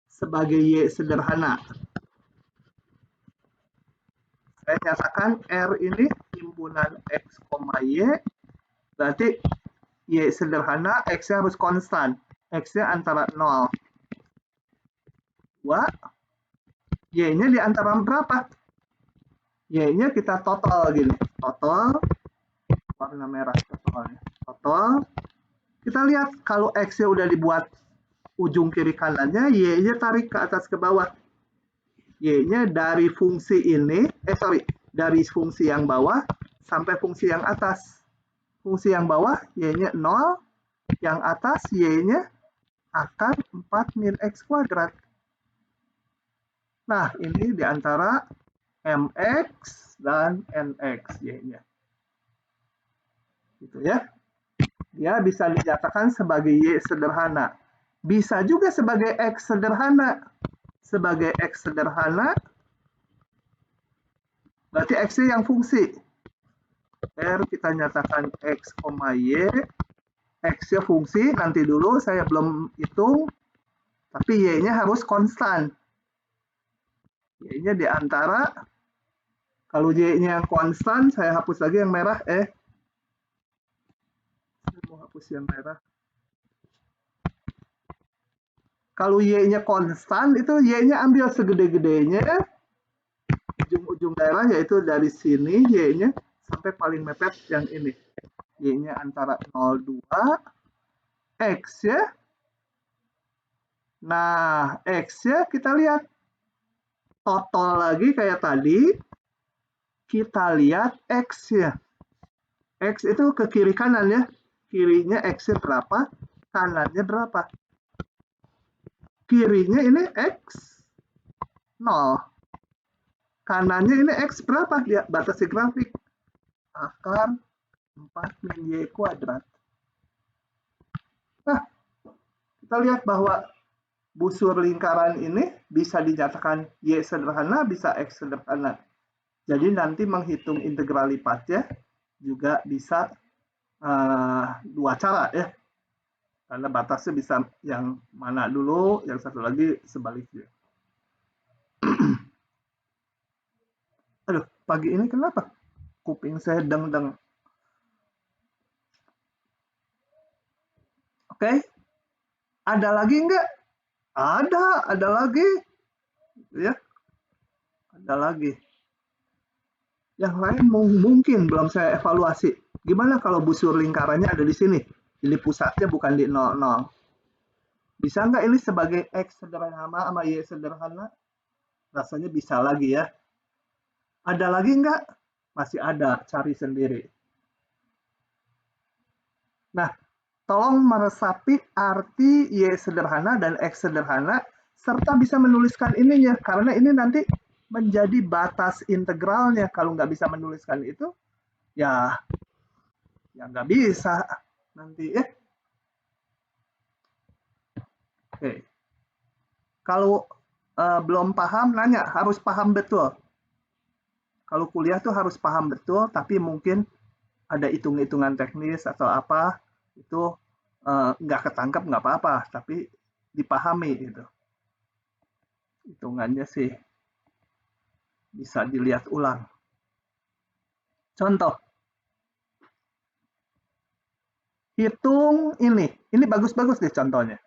Sebagai Y sederhana. Saya nyatakan R ini himpunan X, Y. Berarti Y sederhana, X-nya harus konstan. X-nya antara 0. 2. Y-nya di antara berapa? Y-nya kita total gini. Total. Warna merah totalnya. Total. Kita lihat kalau X-nya udah dibuat ujung kiri kanannya, Y-nya tarik ke atas ke bawah. Y-nya dari fungsi ini, dari fungsi yang bawah sampai fungsi yang atas. Fungsi yang bawah, Y-nya 0, yang atas Y-nya akan 4 min X kuadrat. Nah, ini di antara MX dan NX Y-nya. Gitu ya. Dia bisa dinyatakan sebagai Y sederhana. Bisa juga sebagai X sederhana. Sebagai X sederhana, berarti X-nya yang fungsi. R kita nyatakan X, Y. X-nya fungsi, nanti dulu saya belum hitung. Tapi Y-nya harus konstan. Y-nya di antara, kalau Y-nya yang konstan, saya hapus lagi yang merah. Saya mau hapus yang merah. Kalau Y-nya konstan, itu Y-nya ambil segede-gedenya. Ujung-ujung daerah, yaitu dari sini Y-nya sampai paling mepet yang ini. Y-nya antara 0,2. X ya. Nah, X ya kita lihat. Total lagi kayak tadi. Kita lihat X ya. X itu ke kiri kanan ya. Kirinya X-nya berapa, kanannya berapa. Kirinya ini X 0. Kanannya ini X berapa? Dia batasi grafik. Akar 4 min Y kuadrat. Nah, kita lihat bahwa busur lingkaran ini bisa dinyatakan Y sederhana, bisa X sederhana. Jadi nanti menghitung integral lipatnya juga bisa dua cara ya. Karena batasnya bisa yang mana dulu, yang satu lagi sebaliknya. Aduh, pagi ini kenapa? Kuping saya deng-deng. Oke. Ada lagi enggak? Ada lagi. Ya. Ada lagi. Yang lain mungkin belum saya evaluasi. Gimana kalau busur lingkarannya ada di sini? Jadi pusatnya bukan di 0,0. Bisa nggak ini sebagai X sederhana sama Y sederhana? Rasanya bisa lagi ya. Ada lagi nggak? Masih ada, cari sendiri. Nah, tolong meresapi arti Y sederhana dan X sederhana, serta bisa menuliskan ininya, karena ini nanti menjadi batas integralnya. Kalau nggak bisa menuliskan itu, ya nggak bisa nanti ya. Oke. Kalau belum paham, nanya, harus paham betul. Kalau kuliah tuh harus paham betul, tapi mungkin ada hitung-hitungan teknis atau apa, itu nggak ketangkep nggak apa-apa, tapi dipahami gitu. Hitungannya sih bisa dilihat ulang. Contoh, hitung ini bagus-bagus deh contohnya.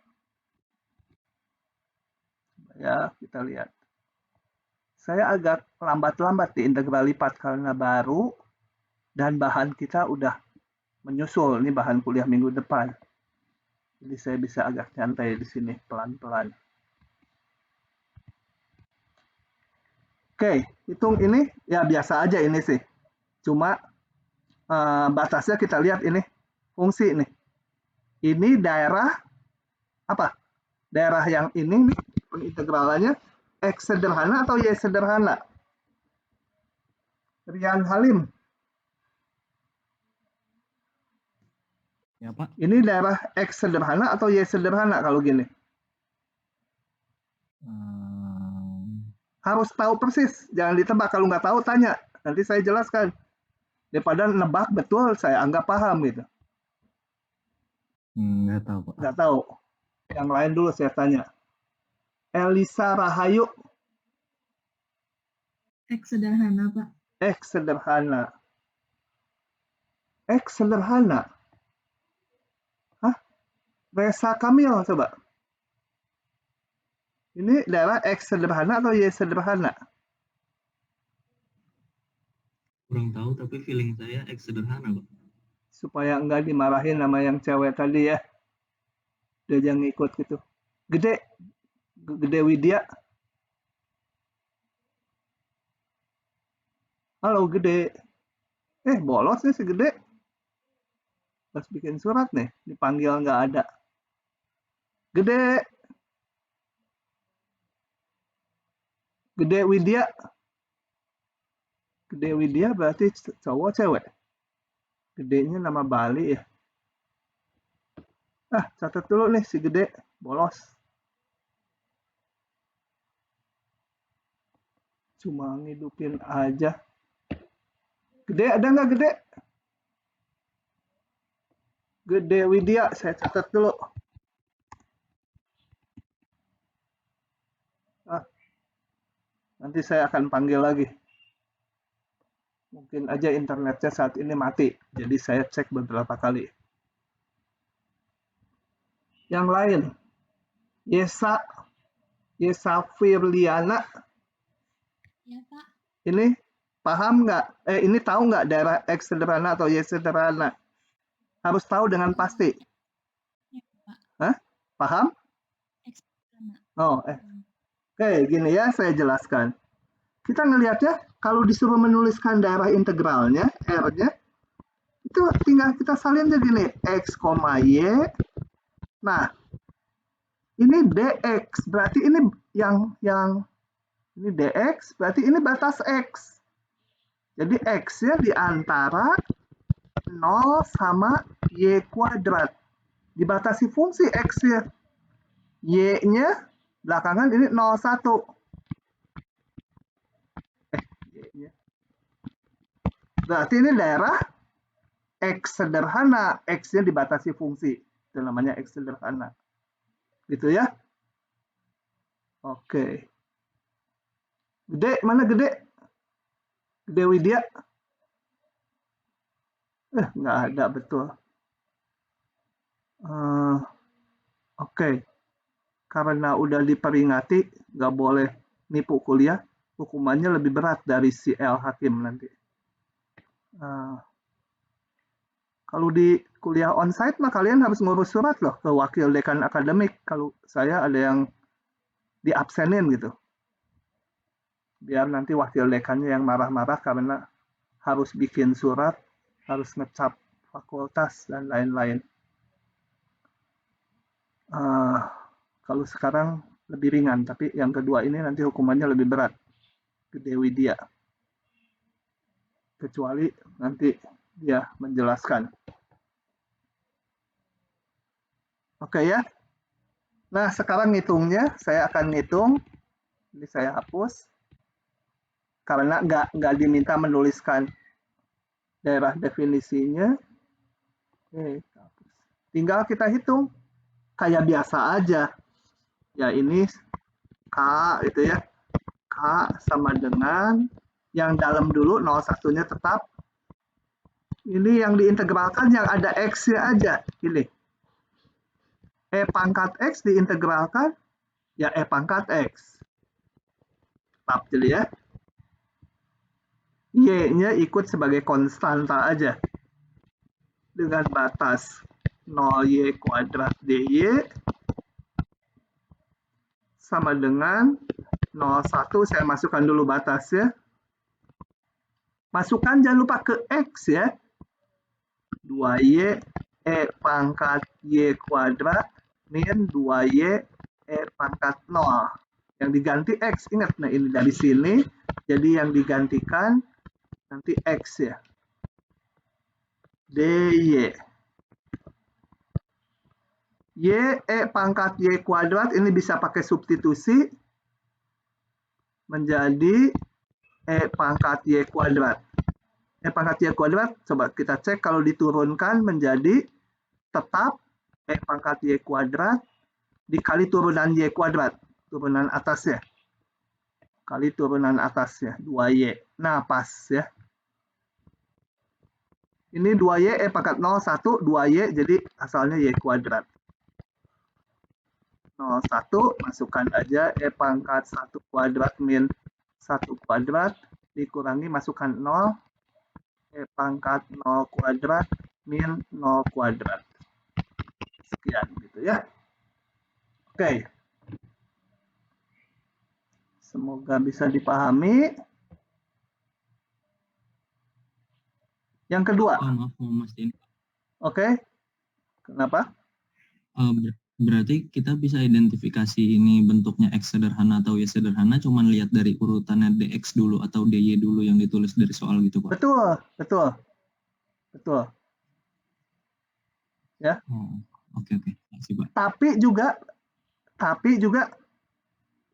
Ya, kita lihat. Saya agak lambat-lambat di integral lipat karena baru dan bahan kita udah menyusul. Ini bahan kuliah minggu depan. Jadi saya bisa agak nyantai di sini pelan-pelan. Oke, hitung ini ya biasa aja ini sih. Cuma batasnya kita lihat ini fungsi nih. Ini daerah apa? Daerah yang ini nih pengintegralannya X sederhana atau Y sederhana? Rian Halim. Ya, Pak. Ini daerah X sederhana atau Y sederhana kalau gini? Harus tahu persis, jangan ditebak. Kalau nggak tahu tanya, nanti saya jelaskan. Daripada nebak betul, saya anggap paham gitu. Nggak tahu, Pak. Nggak tahu. Yang lain dulu saya tanya. Elisa Rahayu. X sederhana, Pak. X sederhana. X sederhana. Hah? Resa Kamil coba. Ini daerah X sederhana atau Y sederhana? Kurang tahu, tapi feeling saya X sederhana, Pak. Supaya enggak dimarahin sama yang cewek tadi ya. Dia jangan ngikut gitu. Gede Widya. Halo Gede. Bolos nih si Gede. Pas bikin surat nih, dipanggil nggak ada. Gede. Gede Widya. Gede Widya berarti cowok cewek. Gedenya nama Bali ya. Catat dulu nih si Gede. Bolos. Cuma ngidupin aja. Gede ada nggak Gede? Gede Widya, saya catat dulu. Nanti saya akan panggil lagi. Mungkin aja internetnya saat ini mati, jadi saya cek beberapa kali. Yang lain, Yesa Firliana. Ya, Pak. Ini paham nggak? Ini tahu nggak daerah X sederhana atau Y sederhana? Harus tahu dengan pasti. Ya, Pak. Hah? Paham? X sederhana. Oh, Oke, gini ya saya jelaskan. Kita ngelihatnya kalau disuruh menuliskan daerah integralnya, R-nya, itu tinggal kita salin aja gini, X, Y. Nah, ini DX, berarti ini yang ini DX, berarti ini batas X. Jadi X-nya di antara 0 sama Y kuadrat. Dibatasi fungsi X-nya. Y-nya belakangan ini 01. Y-nya. Berarti ini daerah X sederhana. X-nya dibatasi fungsi. Itu namanya X sederhana. Gitu ya. Oke. Gede, mana Gede? Gede Widya. Nggak ada, betul. Oke. Karena udah diperingati, nggak boleh nipu kuliah, hukumannya lebih berat dari si L Hakim nanti. Kalau di kuliah onsite mah kalian harus ngurus surat loh ke wakil dekan akademik. Kalau saya ada yang diabsenin gitu. Biar nanti wakil dekannya yang marah-marah karena harus bikin surat, harus ngecap fakultas, dan lain-lain. Kalau sekarang lebih ringan, tapi yang kedua ini nanti hukumannya lebih berat. Gede Widya. Kecuali nanti dia menjelaskan. Oke ya. Nah, sekarang ngitungnya, saya akan ngitung. Ini saya hapus. Karena nggak diminta menuliskan daerah definisinya. Oke, hapus. Tinggal kita hitung. Kayak biasa aja. Ya, ini K itu ya. K sama dengan yang dalam dulu 01-nya tetap. Ini yang diintegralkan yang ada X-nya aja. Ini. E pangkat X diintegralkan, ya E pangkat X. Tetap jadi ya. Y-nya ikut sebagai konstanta aja. Dengan batas 0Y kuadrat DY sama dengan 01, saya masukkan dulu batasnya. Masukkan jangan lupa ke X ya. 2Y E pangkat Y kuadrat min 2Y E pangkat 0. Yang diganti X, ingat, nah ini dari sini, jadi yang digantikan nanti X ya. DY. Y E pangkat Y kuadrat, ini bisa pakai substitusi, menjadi E pangkat Y kuadrat. E pangkat Y kuadrat, coba kita cek kalau diturunkan menjadi tetap E pangkat Y kuadrat dikali turunan Y kuadrat, turunan atasnya. Kali turunan atasnya, 2Y. Nah, pas ya. Ini 2Y, E pangkat 0, 1, 2Y, jadi asalnya Y kuadrat. 0, 1, masukkan aja E pangkat 1 kuadrat min 1 kuadrat, dikurangi masukkan 0, E pangkat 0 kuadrat min 0 kuadrat. Sekian gitu ya. Oke. Semoga bisa dipahami. Yang kedua. Maaf mau mastiin. Oke. Kenapa? Berarti kita bisa identifikasi ini bentuknya X sederhana atau Y sederhana cuman lihat dari urutannya DX dulu atau DY dulu yang ditulis dari soal gitu, Pak? Betul, betul. Betul. Ya. Oh, oke. Makasih, Pak. Tapi juga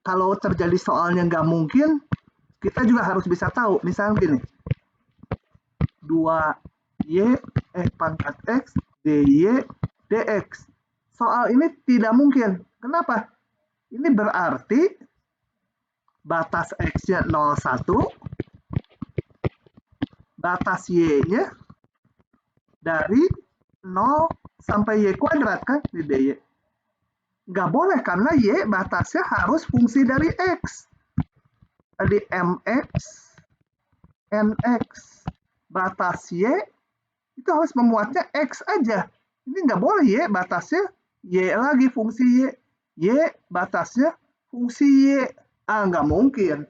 kalau terjadi soalnya nggak mungkin, kita juga harus bisa tahu. Misalnya gini, 2Y E pangkat X DY DX. Soal ini tidak mungkin. Kenapa? Ini berarti batas X-nya 01, batas Y-nya dari 0 sampai Y kuadrat kan di DY. Nggak boleh karena Y batasnya harus fungsi dari X. Tadi MX, NX, batas Y itu harus memuatnya X aja. Ini nggak boleh Y batasnya Y lagi fungsi Y. Y batasnya fungsi Y. Nggak mungkin.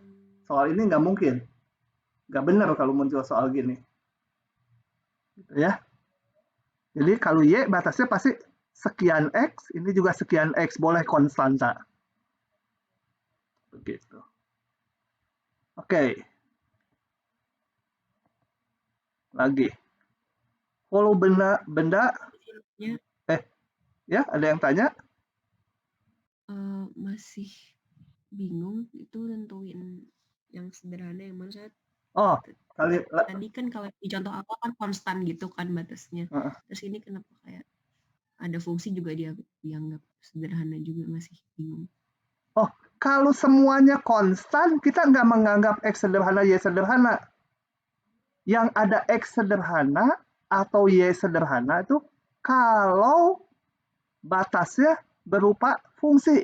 Soal ini nggak mungkin. Nggak benar kalau muncul soal gini. Gitu ya. Jadi kalau Y batasnya pasti sekian X, ini juga sekian X, boleh konstanta. Begitu. Oke. Lagi. Kalau benda ya, ada yang tanya? Masih bingung itu nentuin yang sederhana yang mana. Oh, tadi kan kalau di contoh awal kan konstan gitu kan batasnya. Terus ini kenapa kayak ada fungsi juga dia dianggap sederhana juga, masih bingung. Oh, kalau semuanya konstan, kita nggak menganggap X sederhana, Y sederhana. Yang ada X sederhana atau Y sederhana itu kalau batasnya berupa fungsi.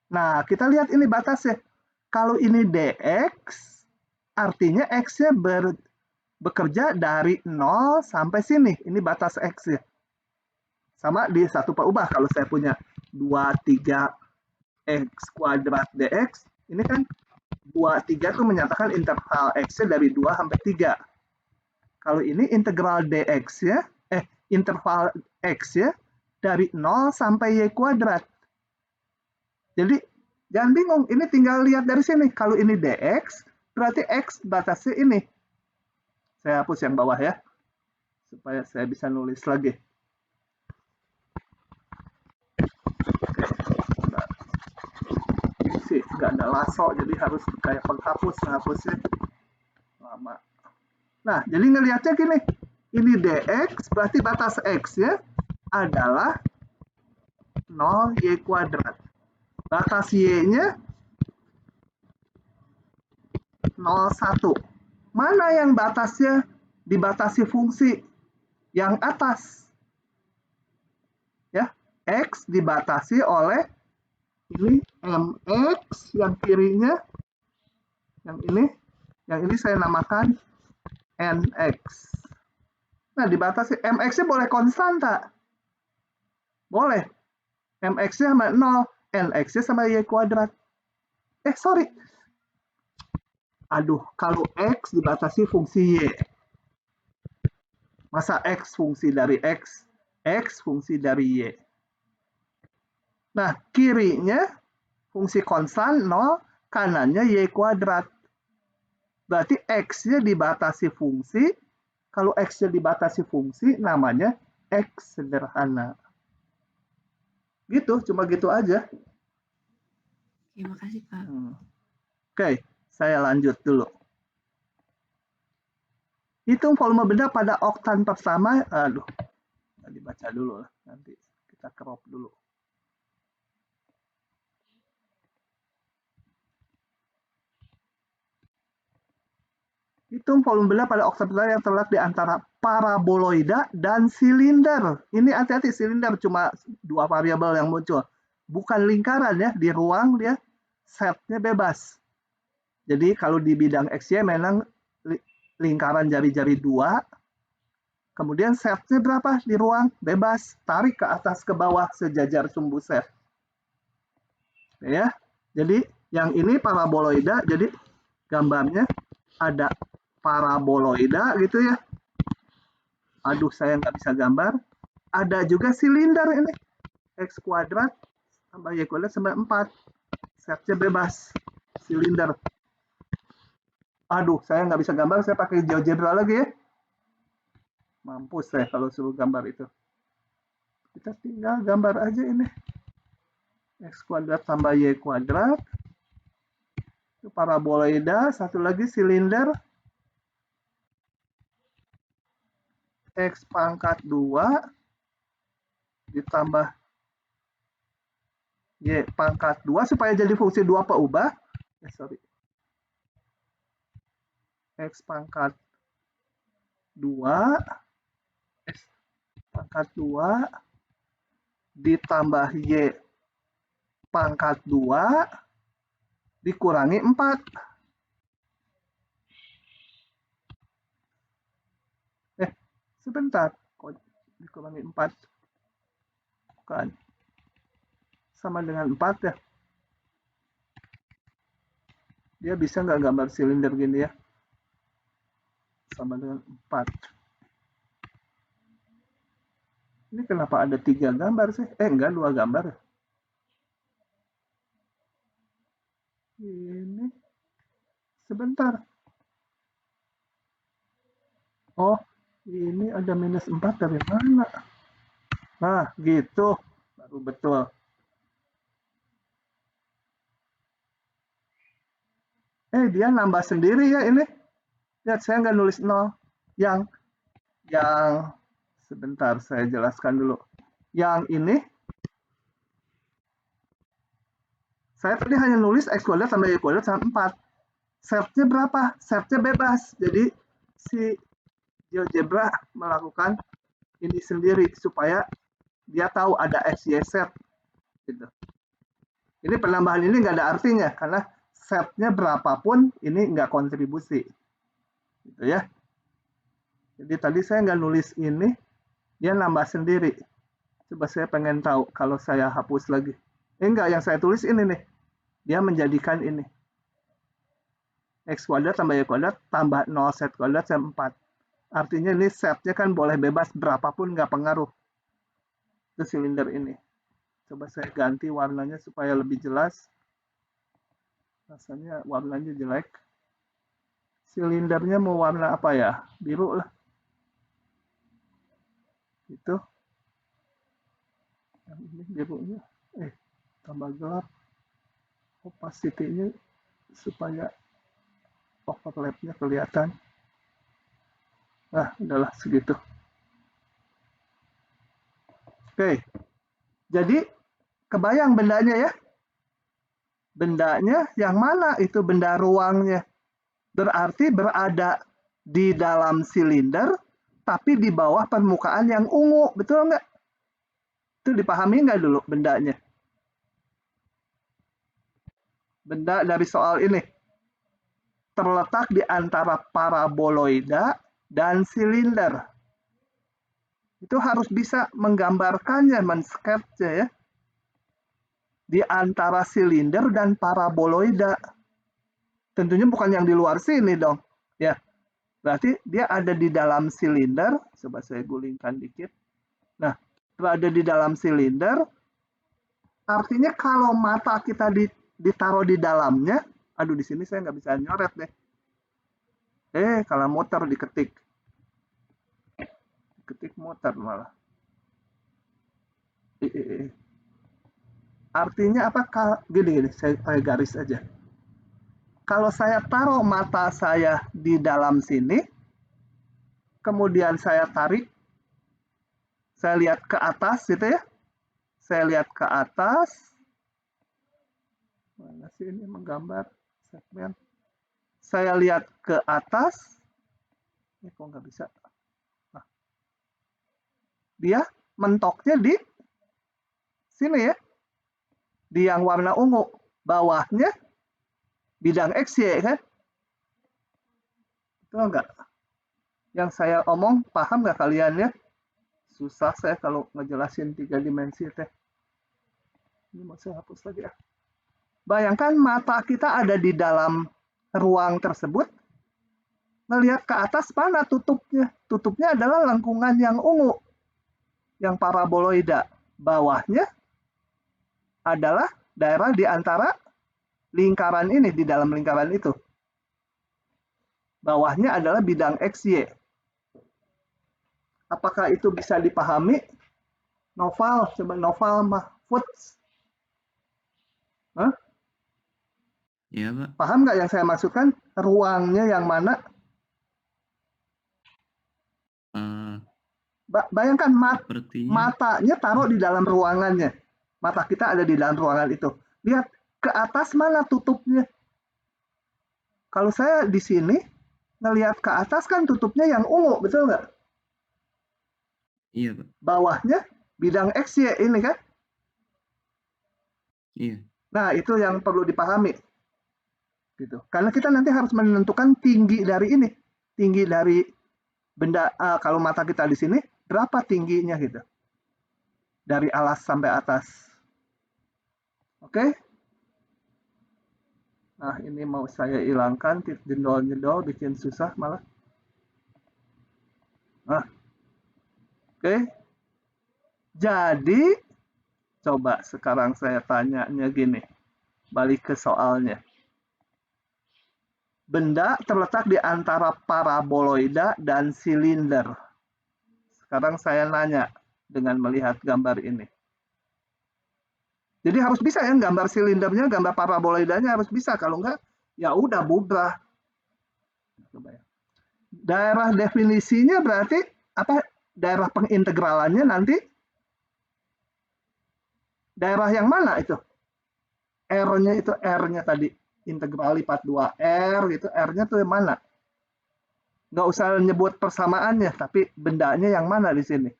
Nah, kita lihat ini batasnya. Kalau ini DX, artinya X-nya bekerja dari 0 sampai sini. Ini batas X ya. Sama di satu perubah. Kalau saya punya 2, 3 X kuadrat DX, ini kan 2, 3 itu menyatakan interval X-nya dari 2 sampai 3. Kalau ini integral DX ya, interval X ya, dari 0 sampai Y kuadrat. Jadi, jangan bingung, ini tinggal lihat dari sini. Kalau ini DX, berarti X batasnya ini. Saya hapus yang bawah ya, supaya saya bisa nulis lagi. Oke. nggak ada lasso, jadi harus kayak penghapus, menghapusnya lama. Nah, jadi ngelihatnya gini, ini dx berarti batas x-nya adalah 0y kuadrat. Batas y-nya 0,1. Mana yang batasnya dibatasi fungsi? Yang atas. Ya, x dibatasi oleh ini mx, yang kirinya yang ini saya namakan nx. Nah, dibatasi mx-nya boleh konstan tak? Boleh. mx-nya sama 0, nx-nya sama y kuadrat. Sorry. Aduh, kalau x dibatasi fungsi y. Masa x fungsi dari x, x fungsi dari y. Nah, kirinya fungsi konstan 0, kanannya y kuadrat. Berarti x-nya dibatasi fungsi. Kalau x-nya dibatasi fungsi, namanya x sederhana. Gitu, cuma gitu aja. Oke, makasih Pak. Oke, saya lanjut dulu. Hitung volume benda pada oktan pertama. Aduh, dibaca dulu lah. Nanti kita crop dulu. Hitung volume benda pada oktan pertama yang terletak di antara paraboloida dan silinder. Ini hati-hati, silinder cuma dua variabel yang muncul. Bukan lingkaran ya, di ruang dia setnya bebas. Jadi kalau di bidang XY memang lingkaran jari-jari 2, kemudian setnya berapa di ruang? Bebas, tarik ke atas ke bawah sejajar sumbu set. Ya, jadi yang ini paraboloida, jadi gambarnya ada paraboloida gitu ya. Aduh, saya nggak bisa gambar. Ada juga silinder ini, x kuadrat tambah y kuadrat sama 4. Setnya bebas, silinder. Aduh, saya nggak bisa gambar, saya pakai GeoGebra lagi ya. Mampus saya kalau suruh gambar itu. Kita tinggal gambar aja ini. X kuadrat tambah Y kuadrat. Itu paraboloida, satu lagi silinder. X pangkat 2 ditambah Y pangkat 2 supaya jadi fungsi 2 peubah. X pangkat 2 X pangkat 2 ditambah Y pangkat 2 dikurangi 4. Sebentar, kok dikurangi 4? Bukan. Sama dengan 4 ya. Dia bisa nggak gambar silinder gini ya? Sama dengan 4. Ini kenapa ada 3 gambar sih? Enggak, 2 gambar. Ini. Sebentar. Oh, ini ada minus 4 dari mana? Nah, gitu. Baru betul. Dia nambah sendiri ya ini. Lihat, saya nggak nulis 0. Yang sebentar, saya jelaskan dulu. Yang ini, saya tadi hanya nulis X kuadrat tambah Y kuadrat sama 4. Setnya berapa? Setnya bebas. Jadi, si GeoGebra melakukan ini sendiri supaya dia tahu ada XY set. Gitu. Ini penambahan ini nggak ada artinya, karena setnya berapapun ini nggak kontribusi. Gitu ya. Jadi tadi saya nggak nulis ini, dia nambah sendiri. Coba saya pengen tahu kalau saya hapus lagi. Enggak, yang saya tulis ini nih. Dia menjadikan ini. X kuadrat tambah Y kuadrat tambah 0 set kuadrat sama 4. Artinya ini setnya kan boleh bebas berapapun, nggak pengaruh. Itu silinder ini. Coba saya ganti warnanya supaya lebih jelas. Rasanya warnanya jelek. Silindernya mau warna apa ya? Biru lah. Itu. Yang ini birunya. Tambah gelap. opacity-nya supaya overlap-nya kelihatan. Nah, udahlah segitu. Oke. Jadi kebayang bendanya ya? Bendanya yang mana itu benda ruangnya? Berarti berada di dalam silinder tapi di bawah permukaan yang ungu, betul nggak? Itu dipahami nggak dulu bendanya? Benda dari soal ini terletak di antara paraboloida dan silinder. Itu harus bisa menggambarkannya, men-sketch ya. Di antara silinder dan paraboloida. Tentunya bukan yang di luar sini dong. Ya. Berarti dia ada di dalam silinder. Coba saya gulingkan dikit. Nah, berada di dalam silinder. Artinya kalau mata kita ditaruh di dalamnya, aduh di sini saya nggak bisa nyoret deh. Kalau motor diketik. Ketik motor malah. Artinya apa? Gini, saya pakai garis aja. Kalau saya taruh mata saya di dalam sini, kemudian saya tarik, saya lihat ke atas gitu ya. Saya lihat ke atas. Mana sih ini menggambar segmen? Saya lihat ke atas. Ini kok nggak bisa? Nah. Dia mentoknya di sini ya. Di yang warna ungu. Bawahnya bidang XY kan? Betul nggak? Yang saya omong paham nggak kalian ya? Susah saya kalau ngejelasin 3 dimensi teh. Ini mau saya hapus lagi ya. Bayangkan mata kita ada di dalam ruang tersebut. Melihat ke atas mana tutupnya? Tutupnya adalah lengkungan yang ungu. Yang paraboloida. Bawahnya adalah daerah di antara lingkaran ini, di dalam lingkaran itu. Bawahnya adalah bidang XY. Apakah itu bisa dipahami? Novel, coba Novel Mahfud. Iya, Pak. Paham nggak yang saya maksudkan? Ruangnya yang mana? Bayangkan matanya taruh di dalam ruangannya. Mata kita ada di dalam ruangan itu. Lihat ke atas mana tutupnya. Kalau saya di sini ngelihat ke atas kan tutupnya yang ungu, betul nggak? Iya, Pak. Bawahnya bidang XY ini kan? Iya. Nah, itu yang perlu dipahami. Gitu. Karena kita nanti harus menentukan tinggi dari ini. Tinggi dari benda, kalau mata kita di sini, berapa tingginya gitu. Dari alas sampai atas. Oke? Nah, ini mau saya hilangkan, jendol-jendol, bikin susah malah. Nah, oke. Jadi, coba sekarang saya tanyanya gini. Balik ke soalnya. Benda terletak di antara paraboloida dan silinder. Sekarang saya nanya dengan melihat gambar ini. Jadi harus bisa ya gambar silindernya, gambar paraboloidanya harus bisa. Kalau enggak, ya udah bubrah. Daerah definisinya berarti apa? Daerah pengintegralannya nanti daerah yang mana itu? R-nya itu R-nya tadi integral lipat 2R gitu. R-nya tuh yang mana? Nggak usah nyebut persamaannya, tapi bendanya yang mana di sini?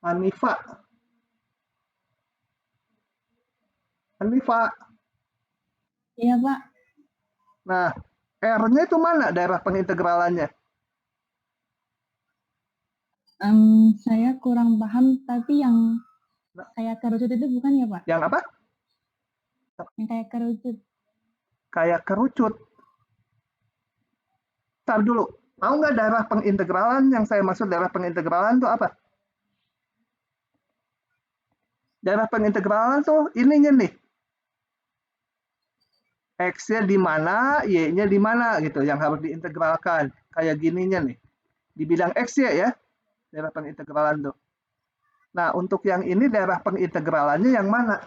Hanifa. Iya, Pak. Nah, R-nya itu mana daerah pengintegralannya? Saya kurang paham, tapi yang kayak kerucut itu bukan ya, Pak? Yang apa? Yang kayak kerucut. Kayak kerucut. Ntar dulu. Tahu nggak daerah pengintegralan? Yang saya maksud daerah pengintegralan itu apa? Daerah pengintegralan tuh ininya nih. X-nya di mana, Y-nya di mana gitu, yang harus diintegralkan. Kayak gininya nih. Di bidang X ya, daerah pengintegralan tuh. Nah, untuk yang ini daerah pengintegralannya yang mana?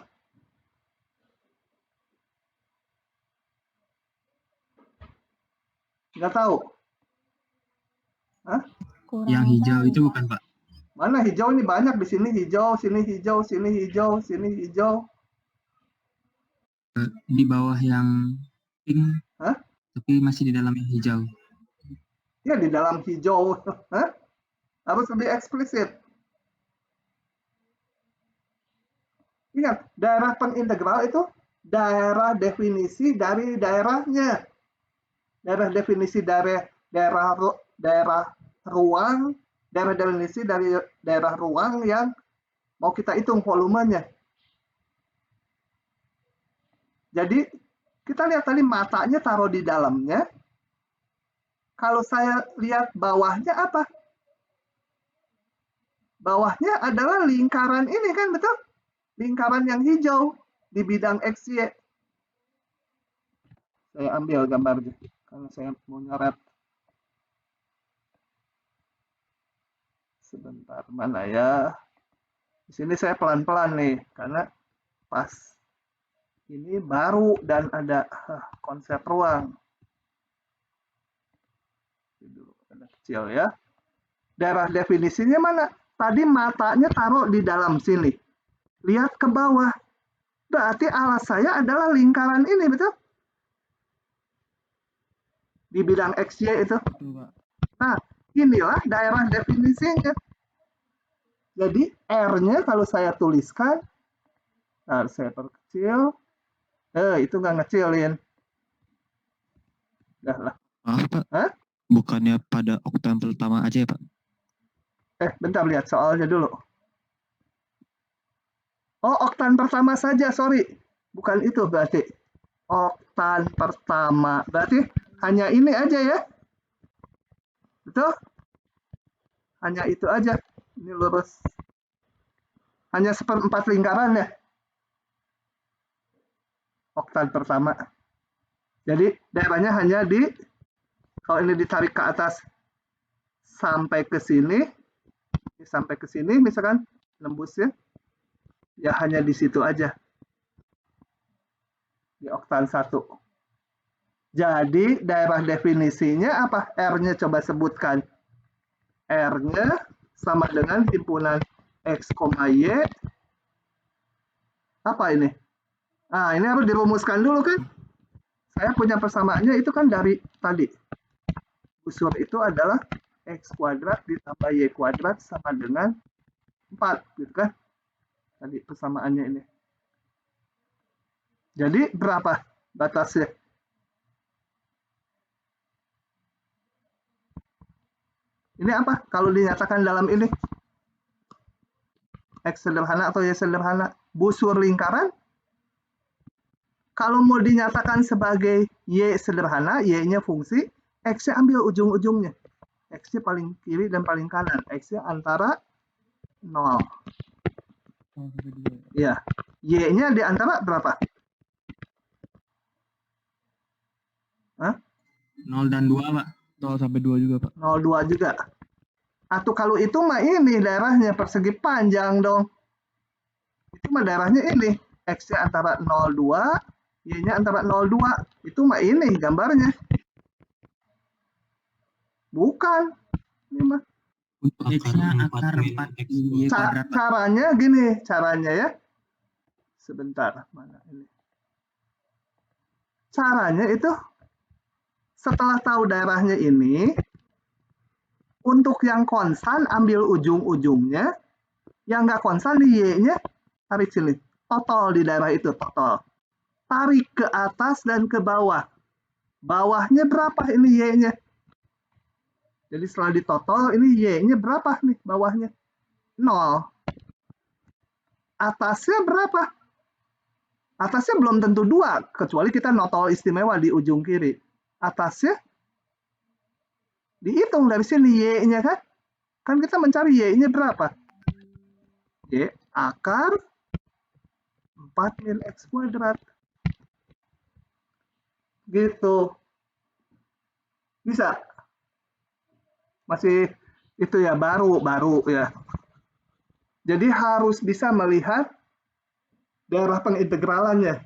Nggak tahu. Hah? Kurang Yang hijau tahu, itu Pak. bukan, Pak? Mana hijau ini banyak di sini hijau, sini hijau, sini hijau, sini hijau. Di bawah yang pink, Hah? tapi masih di dalam yang hijau. Ya di dalam hijau. Hah? Harus lebih eksplisit. Ingat, daerah pengintegral itu daerah definisi dari daerahnya. Daerah definisi dari daerah ruang, daerah definisi dari daerah ruang yang mau kita hitung volumenya. Jadi kita lihat tadi matanya taruh di dalamnya. Kalau saya lihat bawahnya apa? Bawahnya adalah lingkaran ini kan, betul? Lingkaran yang hijau di bidang XY. Saya ambil gambarnya karena saya mau nyoret. Sebentar, mana ya? Di sini saya pelan-pelan nih karena pas ini baru dan ada konsep ruang. Dulu ada kecil ya. Daerah definisinya mana? Tadi matanya taruh di dalam sini. Lihat ke bawah. Berarti alas saya adalah lingkaran ini, betul? Di bidang XY itu. Betul, Pak. Nah, inilah daerah definisinya. Jadi R-nya kalau saya tuliskan, nah saya perkecil, itu nggak ngecilin. Dah lah. Maaf, Pak. Hah? Bukannya pada oktan pertama aja ya, Pak? Bentar lihat soalnya dulu. Oh, oktan pertama saja, sorry. Bukan itu berarti. Oktan pertama. Berarti hanya ini aja ya? Betul? Hanya itu aja. Ini lurus. Hanya 1/4 lingkaran ya? Oktan pertama. Jadi daerahnya hanya di, kalau ini ditarik ke atas sampai ke sini misalkan nembusnya, ya hanya di situ aja. Di oktan 1. Jadi daerah definisinya apa? R-nya coba sebutkan. R-nya sama dengan himpunan X, Y. Apa ini? Nah, ini harus dirumuskan dulu kan? Saya punya persamaannya itu kan dari tadi. Busur itu adalah X kuadrat ditambah Y kuadrat sama dengan 4, gitu kan? Tadi persamaannya ini. Jadi berapa batasnya? Ini apa? Kalau dinyatakan dalam ini? X sederhana atau Y sederhana? Busur lingkaran? Kalau mau dinyatakan sebagai Y sederhana, Y-nya fungsi, X-nya ambil ujung-ujungnya. X-nya paling kiri dan paling kanan. X-nya antara 0. Ya. Y-nya di antara berapa? Hah? 0 dan 2, Pak. 0 sampai 2 juga, Pak. 0,2 juga. Atau kalau itu mah ini daerahnya persegi panjang dong. Itu mah daerahnya ini. X-nya antara 0,2, Y-nya antara 0,2. Itu mah ini gambarnya. Bukan. Ini mah. Untuk X-nya akar 4 Y kuadrat, Pak. Caranya gini, caranya ya. Sebentar, mana ini? Caranya itu setelah tahu daerahnya ini, untuk yang konstan ambil ujung-ujungnya, yang nggak konstan di Y-nya tarik sini. Total di daerah itu, total. Tarik ke atas dan ke bawah. Bawahnya berapa ini Y-nya? Jadi setelah ditotal, ini Y-nya berapa nih bawahnya? 0. Atasnya berapa? Atasnya belum tentu 2, kecuali kita notol istimewa di ujung kiri. Atasnya dihitung dari sini Y-nya kan? Kan kita mencari Y-nya berapa? Y akar 4 min X kuadrat. Gitu. Bisa? Masih itu ya, baru ya. Jadi harus bisa melihat daerah pengintegralannya.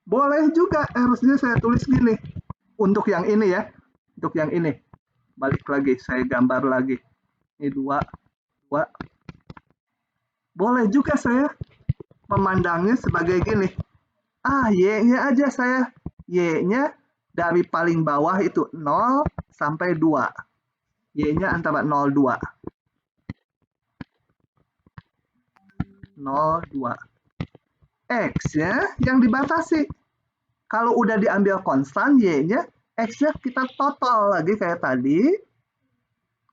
Boleh juga, harusnya saya tulis gini. Untuk yang ini ya, untuk yang ini. Balik lagi, saya gambar lagi. Ini 2, 2. Boleh juga saya memandangnya sebagai gini. Y-nya aja saya. Y-nya dari paling bawah itu 0 sampai 2. Y-nya antara 0, 2. 0, 2. X-nya yang dibatasi. Kalau udah diambil konstan, Y-nya, X-nya kita total lagi kayak tadi.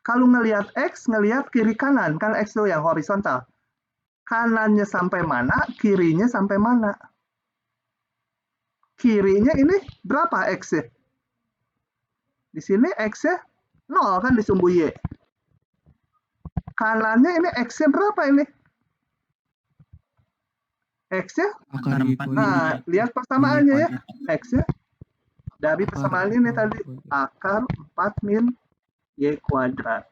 Kalau ngelihat X, ngelihat kiri kanan. Kan X itu yang horizontal. Kanannya sampai mana, kirinya sampai mana. Kirinya ini berapa X-nya? Di sini X-nya 0 kan disumbu Y. Kanannya ini X-nya berapa ini? X-nya? Akar 4 Nah, lihat persamaannya ya. X-nya dari persamaan ini tadi. Akar 4 min Y kuadrat.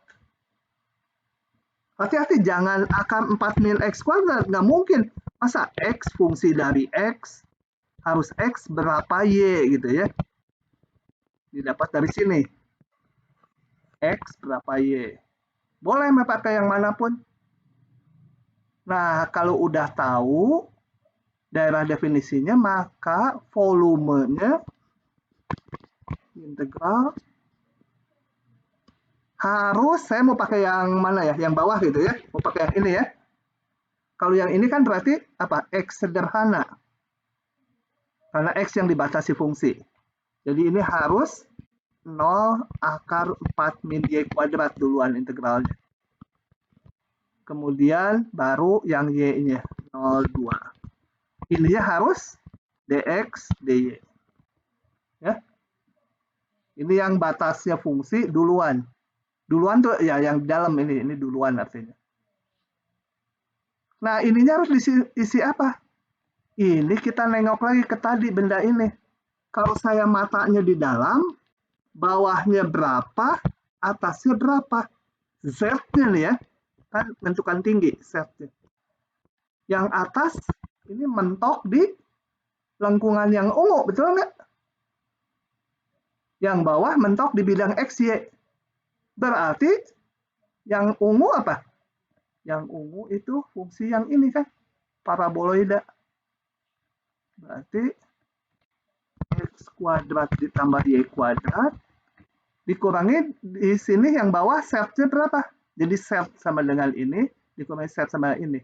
Hati-hati, jangan akar 4 min X kuadrat. Nggak mungkin. Masa X fungsi dari X harus X berapa Y gitu ya. Didapat dari sini. X berapa Y. Boleh pakai yang manapun. Nah, kalau udah tahu daerah definisinya, maka volumenya integral harus, saya mau pakai yang mana ya? Yang bawah gitu ya. Mau pakai yang ini ya. Kalau yang ini kan berarti apa? X sederhana. Karena X yang dibatasi fungsi. Jadi ini harus 0 akar 4 min Y kuadrat duluan integralnya. Kemudian baru yang Y-nya 0,2. Ininya harus dx, dy. Ya. Ini yang batasnya fungsi duluan. Duluan tuh ya yang dalam ini duluan artinya. Nah, ininya harus diisi apa? Ini kita nengok lagi ke tadi benda ini. Kalau saya matanya di dalam, bawahnya berapa, atasnya berapa. Z-nya nih ya, kan menentukan tinggi Z-nya. Yang atas ini mentok di lengkungan yang ungu, betul nggak? Yang bawah mentok di bidang XY. Berarti yang ungu apa? Yang ungu itu fungsi yang ini kan, paraboloida. Berarti X kuadrat ditambah Y kuadrat dikurangi di sini yang bawah Z-nya berapa? Jadi Z sama dengan ini dikurangi Z sama ini.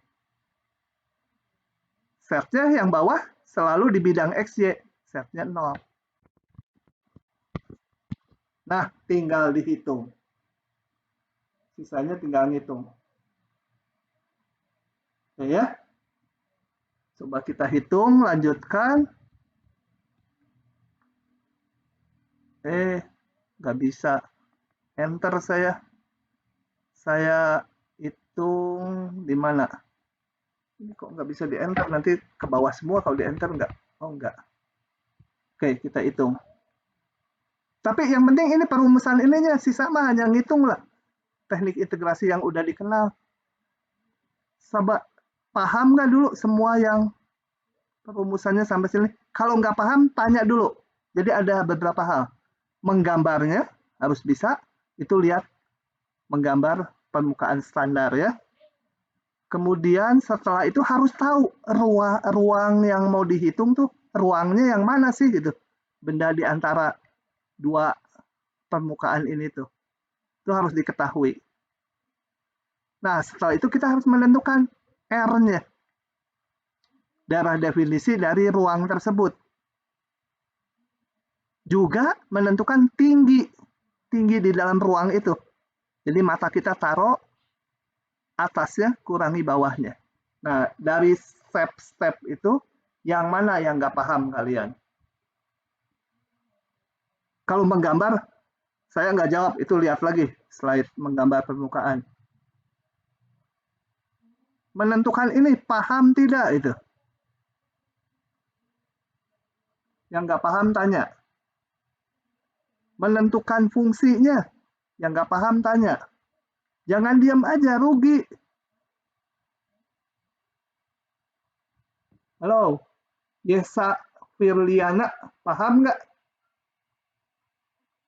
Z-nya yang bawah selalu di bidang XY, Z-nya 0. Nah, tinggal dihitung. Sisanya tinggal ngitung. Oke ya. Coba kita hitung, lanjutkan. Nggak bisa. Enter saya. Saya hitung di mana? Ini kok nggak bisa di enter, nanti ke bawah semua kalau di enter nggak? Oh nggak. Oke, kita hitung. Tapi yang penting ini perumusan ininya, sisa mah hanya ngitung lah. Teknik integrasi yang udah dikenal. Coba paham nggak dulu semua yang perumusannya sampai sini? Kalau nggak paham, tanya dulu. Jadi ada beberapa hal. Menggambarnya harus bisa, itu lihat menggambar permukaan standar ya. Kemudian setelah itu harus tahu ruang yang mau dihitung tuh ruangnya yang mana sih gitu. Benda di antara dua permukaan ini tuh. Itu harus diketahui. Nah, setelah itu kita harus menentukan R-nya. Daerah definisi dari ruang tersebut. Juga menentukan tinggi di dalam ruang itu. Jadi mata kita taruh atasnya kurangi bawahnya. Nah, dari step-step itu, yang mana yang nggak paham kalian? Kalau menggambar, saya nggak jawab, itu lihat lagi slide menggambar permukaan. Menentukan ini, paham tidak itu? Yang nggak paham tanya. Menentukan fungsinya, yang nggak paham tanya. Jangan diam aja, rugi. Halo, Yesa Firliana, paham nggak?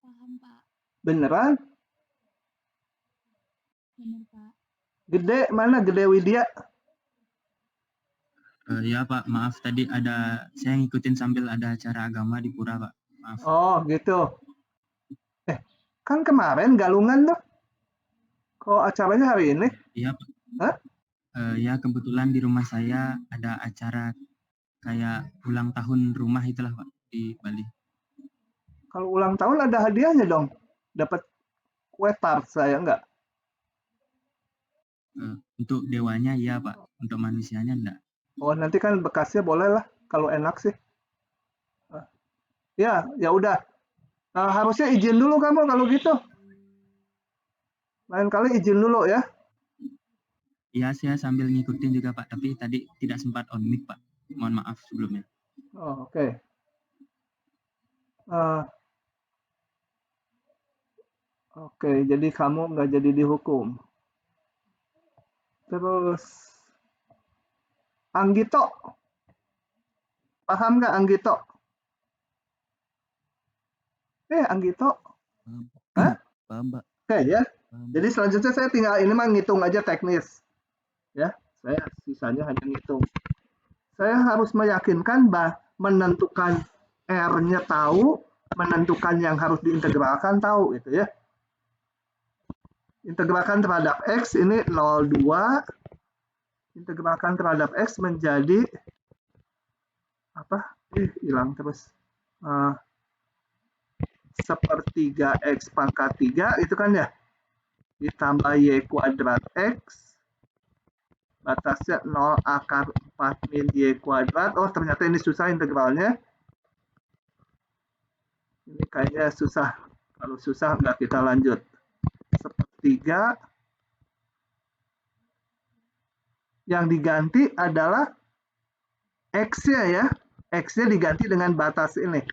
Paham, Pak. Beneran? Benar, Pak. Gede mana Gede Widya? Ya Pak, maaf tadi saya ngikutin sambil ada acara agama di pura Pak. Maaf. Oh gitu. Kan kemarin Galungan tuh. Kok acaranya hari ini? Iya Pak. Hah? Ya kebetulan di rumah saya ada acara kayak ulang tahun rumah itulah Pak di Bali. Kalau ulang tahun ada hadiahnya dong. Dapat kue tart saya enggak? Untuk dewanya iya Pak, untuk manusianya enggak. Oh nanti kan bekasnya boleh lah kalau enak sih. Ya, ya udah. Harusnya izin dulu kamu kalau gitu. Lain kali izin dulu ya. Iya saya sambil ngikutin juga Pak, tapi tadi tidak sempat on mic Pak. Mohon maaf sebelumnya. Oh, oke. Oke, jadi kamu nggak jadi dihukum. Terus Anggito, paham nggak Anggito? Anggito, hah? Paham, Pak. Oke ya. Paham. Jadi selanjutnya saya tinggal ini mah ngitung aja teknis, ya. Saya sisanya hanya ngitung. Saya harus meyakinkan menentukan R-nya tahu, menentukan yang harus diintegralkan tahu, gitu ya. Integralkan terhadap X ini 0,2. Integralkan terhadap X menjadi apa? Hilang terus. Sepertiga X pangkat 3 itu kan ya. Ditambah Y kuadrat X. Batasnya 0 akar 4 min Y kuadrat. Oh ternyata ini susah integralnya. Ini kayaknya susah. Kalau susah nggak kita lanjut. Sepertiga. Yang diganti adalah X-nya ya. X-nya diganti dengan batas ini.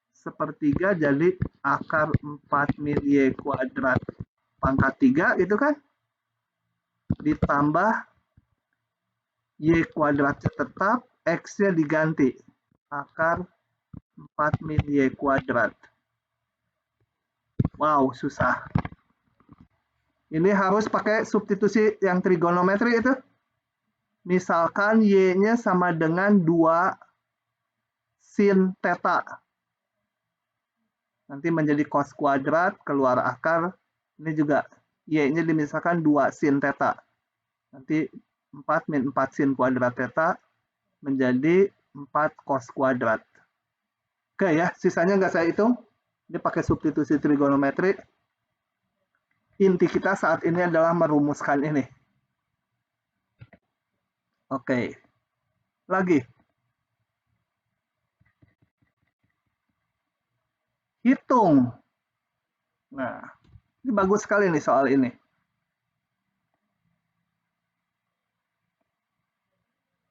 Sepertiga jadi akar 4 min Y kuadrat pangkat 3 itu kan. Ditambah Y kuadratnya tetap, X-nya diganti. Akar 4 min Y kuadrat. Wow, susah. Ini harus pakai substitusi yang trigonometri itu. Misalkan Y-nya sama dengan 2 sin theta. Nanti menjadi cos kuadrat, keluar akar. Ini juga Y-nya dimisalkan 2 sin theta. Nanti 4 min 4 sin kuadrat theta menjadi 4 cos kuadrat. Oke ya, sisanya nggak saya hitung. Ini pakai substitusi trigonometri. Inti kita saat ini adalah merumuskan ini. Oke. Lagi. Hitung. Nah, ini bagus sekali nih soal ini.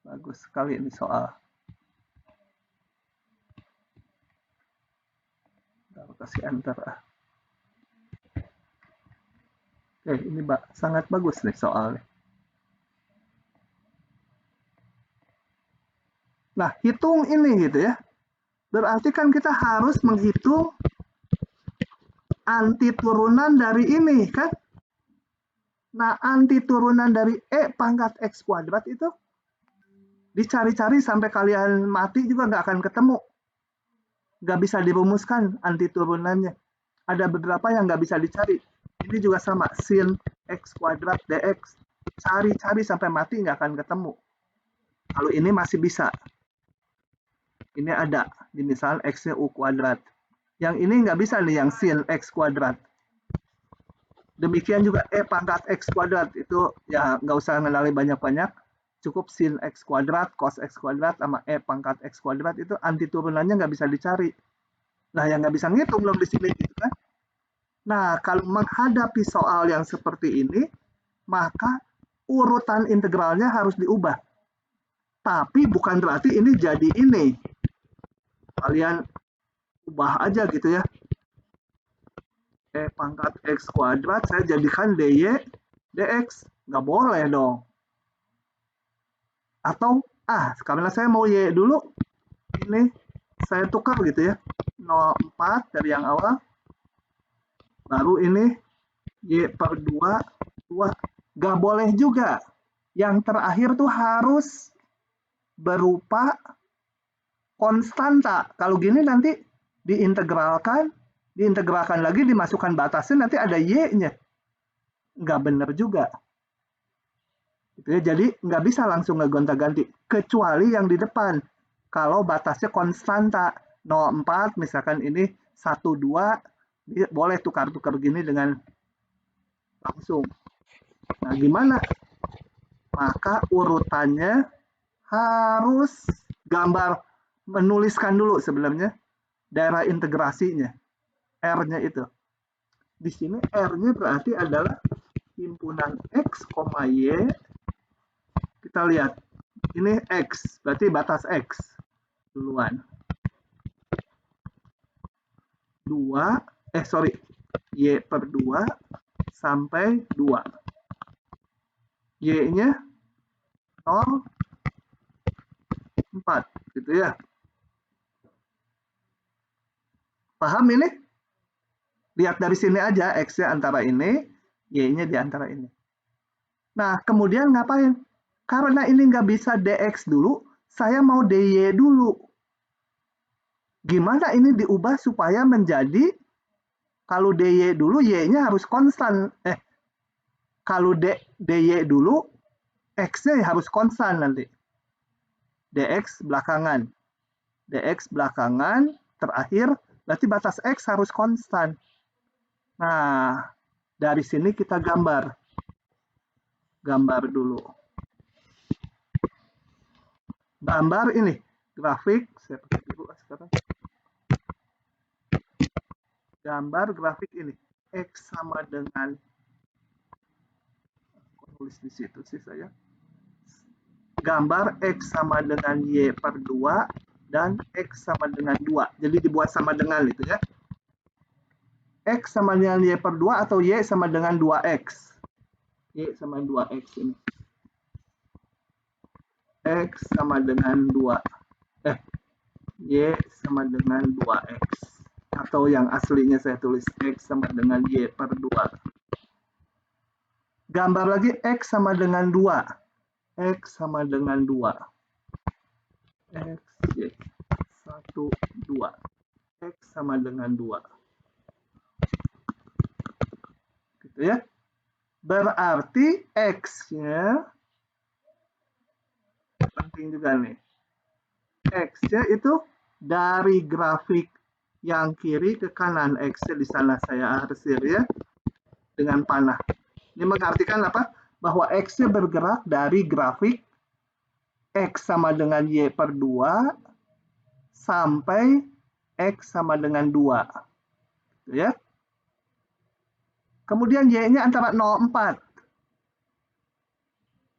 Bagus sekali ini soal. Kita kasih enter. Oke, ini sangat bagus nih soalnya. Nah, hitung ini gitu ya. Berarti kan kita harus menghitung anti turunan dari ini kan. Nah, anti turunan dari E pangkat X kuadrat itu dicari-cari sampai kalian mati juga nggak akan ketemu. Nggak bisa dirumuskan anti turunannya. Ada beberapa yang nggak bisa dicari. Ini juga sama, sin X kuadrat dx. Cari-cari sampai mati nggak akan ketemu. Kalau ini masih bisa. Ini ada, di misalnya X-nya U kuadrat. Yang ini nggak bisa nih, yang sin X kuadrat. Demikian juga E pangkat X kuadrat. Itu ya nggak usah ngenali banyak-banyak. Cukup sin X kuadrat, cos X kuadrat, sama E pangkat X kuadrat. Itu anti turunannya nggak bisa dicari. Nah, yang nggak bisa ngitung belum di sini. Gitu kan? Nah, kalau menghadapi soal yang seperti ini, maka urutan integralnya harus diubah. Tapi bukan berarti ini jadi ini. Kalian ubah aja gitu ya. E pangkat X kuadrat saya jadikan DY dx. Nggak boleh dong. Atau Karena saya mau Y dulu, ini saya tukar gitu ya. 0,4 dari yang awal. Baru ini Y per 2, 2. Gak boleh juga. Yang terakhir tuh harus berupa konstanta. Kalau gini nanti diintegralkan lagi, dimasukkan batasnya, nanti ada Y-nya. Nggak benar juga. Gitu ya, jadi nggak bisa langsung ngegonta-ganti. Kecuali yang di depan. Kalau batasnya konstanta. 0,4, misalkan ini 1,2, boleh tukar-tukar gini dengan langsung. Nah, gimana? Maka urutannya harus menuliskan dulu sebenarnya daerah integrasinya, R-nya itu. Di sini R-nya berarti adalah himpunan X, Y. Kita lihat, ini X, berarti batas X duluan. 2, Y per 2 sampai 2. Y-nya 0, 4, gitu ya. Paham ini? Lihat dari sini aja, X-nya antara ini, Y-nya di antara ini. Nah, kemudian ngapain? Karena ini nggak bisa DX dulu, saya mau DY dulu. Gimana ini diubah supaya menjadi, kalau DY dulu, Y-nya harus konstan. Kalau DY dulu, X-nya harus konstan nanti. DX belakangan. DX belakangan, terakhir, berarti batas X harus konstan. Nah, dari sini kita gambar. Gambar dulu. Gambar ini, grafik. Saya pakai dulu sekarang. Gambar grafik ini. X sama dengan, tulis di situ sih saya. Gambar X sama dengan Y per 2 dan X sama dengan 2. Jadi dibuat sama dengan itu ya. X sama dengan Y per 2 atau Y sama dengan 2X. Y sama 2X ini. X sama dengan 2. Y sama dengan 2X. Atau yang aslinya saya tulis X sama dengan Y per 2. Gambar lagi X sama dengan 2. X sama dengan 2. X, Y, 1, 2. X sama dengan 2. Gitu ya. Berarti X-nya, penting juga nih. X-nya itu dari grafik yang kiri ke kanan. X-nya di sana saya arsir ya. Dengan panah. Ini mengartikan apa? Bahwa X-nya bergerak dari grafik X sama dengan Y per 2 sampai X sama dengan 2. Gitu ya. Kemudian Y-nya antara 0,4.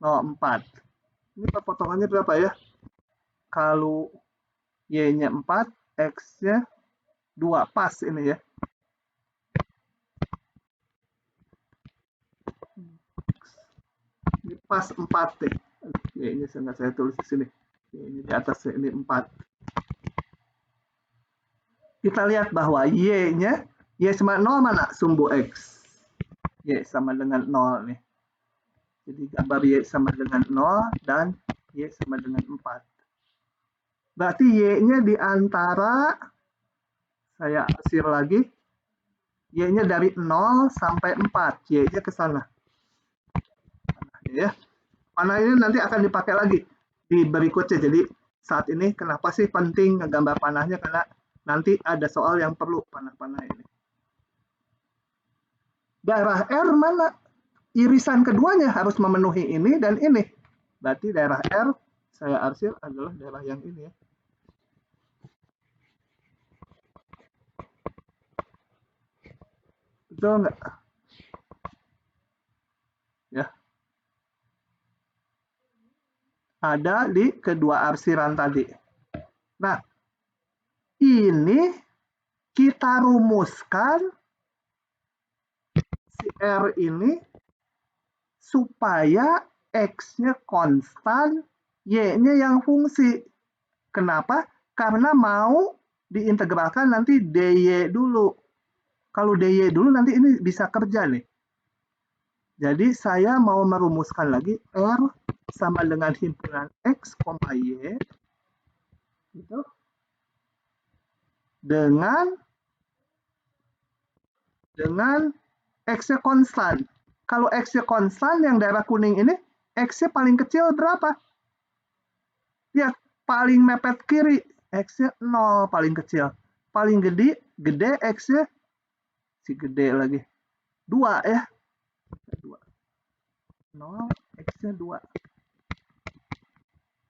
0,4. Ini perpotongannya berapa ya? Kalau Y-nya 4, X-nya 2. Pas ini ya. Ini pas 4 deh. Y-nya saya tulis di sini. Y-nya di atas ini 4. Kita lihat bahwa Y-nya, Y sama 0 mana? Sumbu X. Y sama dengan 0 nih. Jadi gambar Y sama dengan 0 dan Y sama dengan 4. Berarti Y-nya di antara, saya arsir lagi, Y-nya dari 0 sampai 4. Y-nya ke sana. Ya. Panah ini nanti akan dipakai lagi di berikutnya. Jadi saat ini kenapa sih penting ngegambar panahnya? Karena nanti ada soal yang perlu panah-panah ini. Daerah R mana? Irisan keduanya harus memenuhi ini dan ini. Berarti daerah R saya arsir adalah daerah yang ini ya. Betul nggak? Ya. Ada di kedua arsiran tadi. Nah, ini kita rumuskan si R ini supaya X-nya konstan, Y-nya yang fungsi. Kenapa? Karena mau diintegralkan nanti dy dulu. Kalau dy dulu nanti ini bisa kerja nih. Jadi saya mau merumuskan lagi R sama dengan himpunan X, Y gitu, dengan X-nya konstan. Kalau X-nya konstan, yang daerah kuning ini, X-nya paling kecil berapa? Lihat, paling mepet kiri, X-nya 0 paling kecil. Paling gede X-nya, si gede lagi, 2 ya. 2. 0, X-nya 2.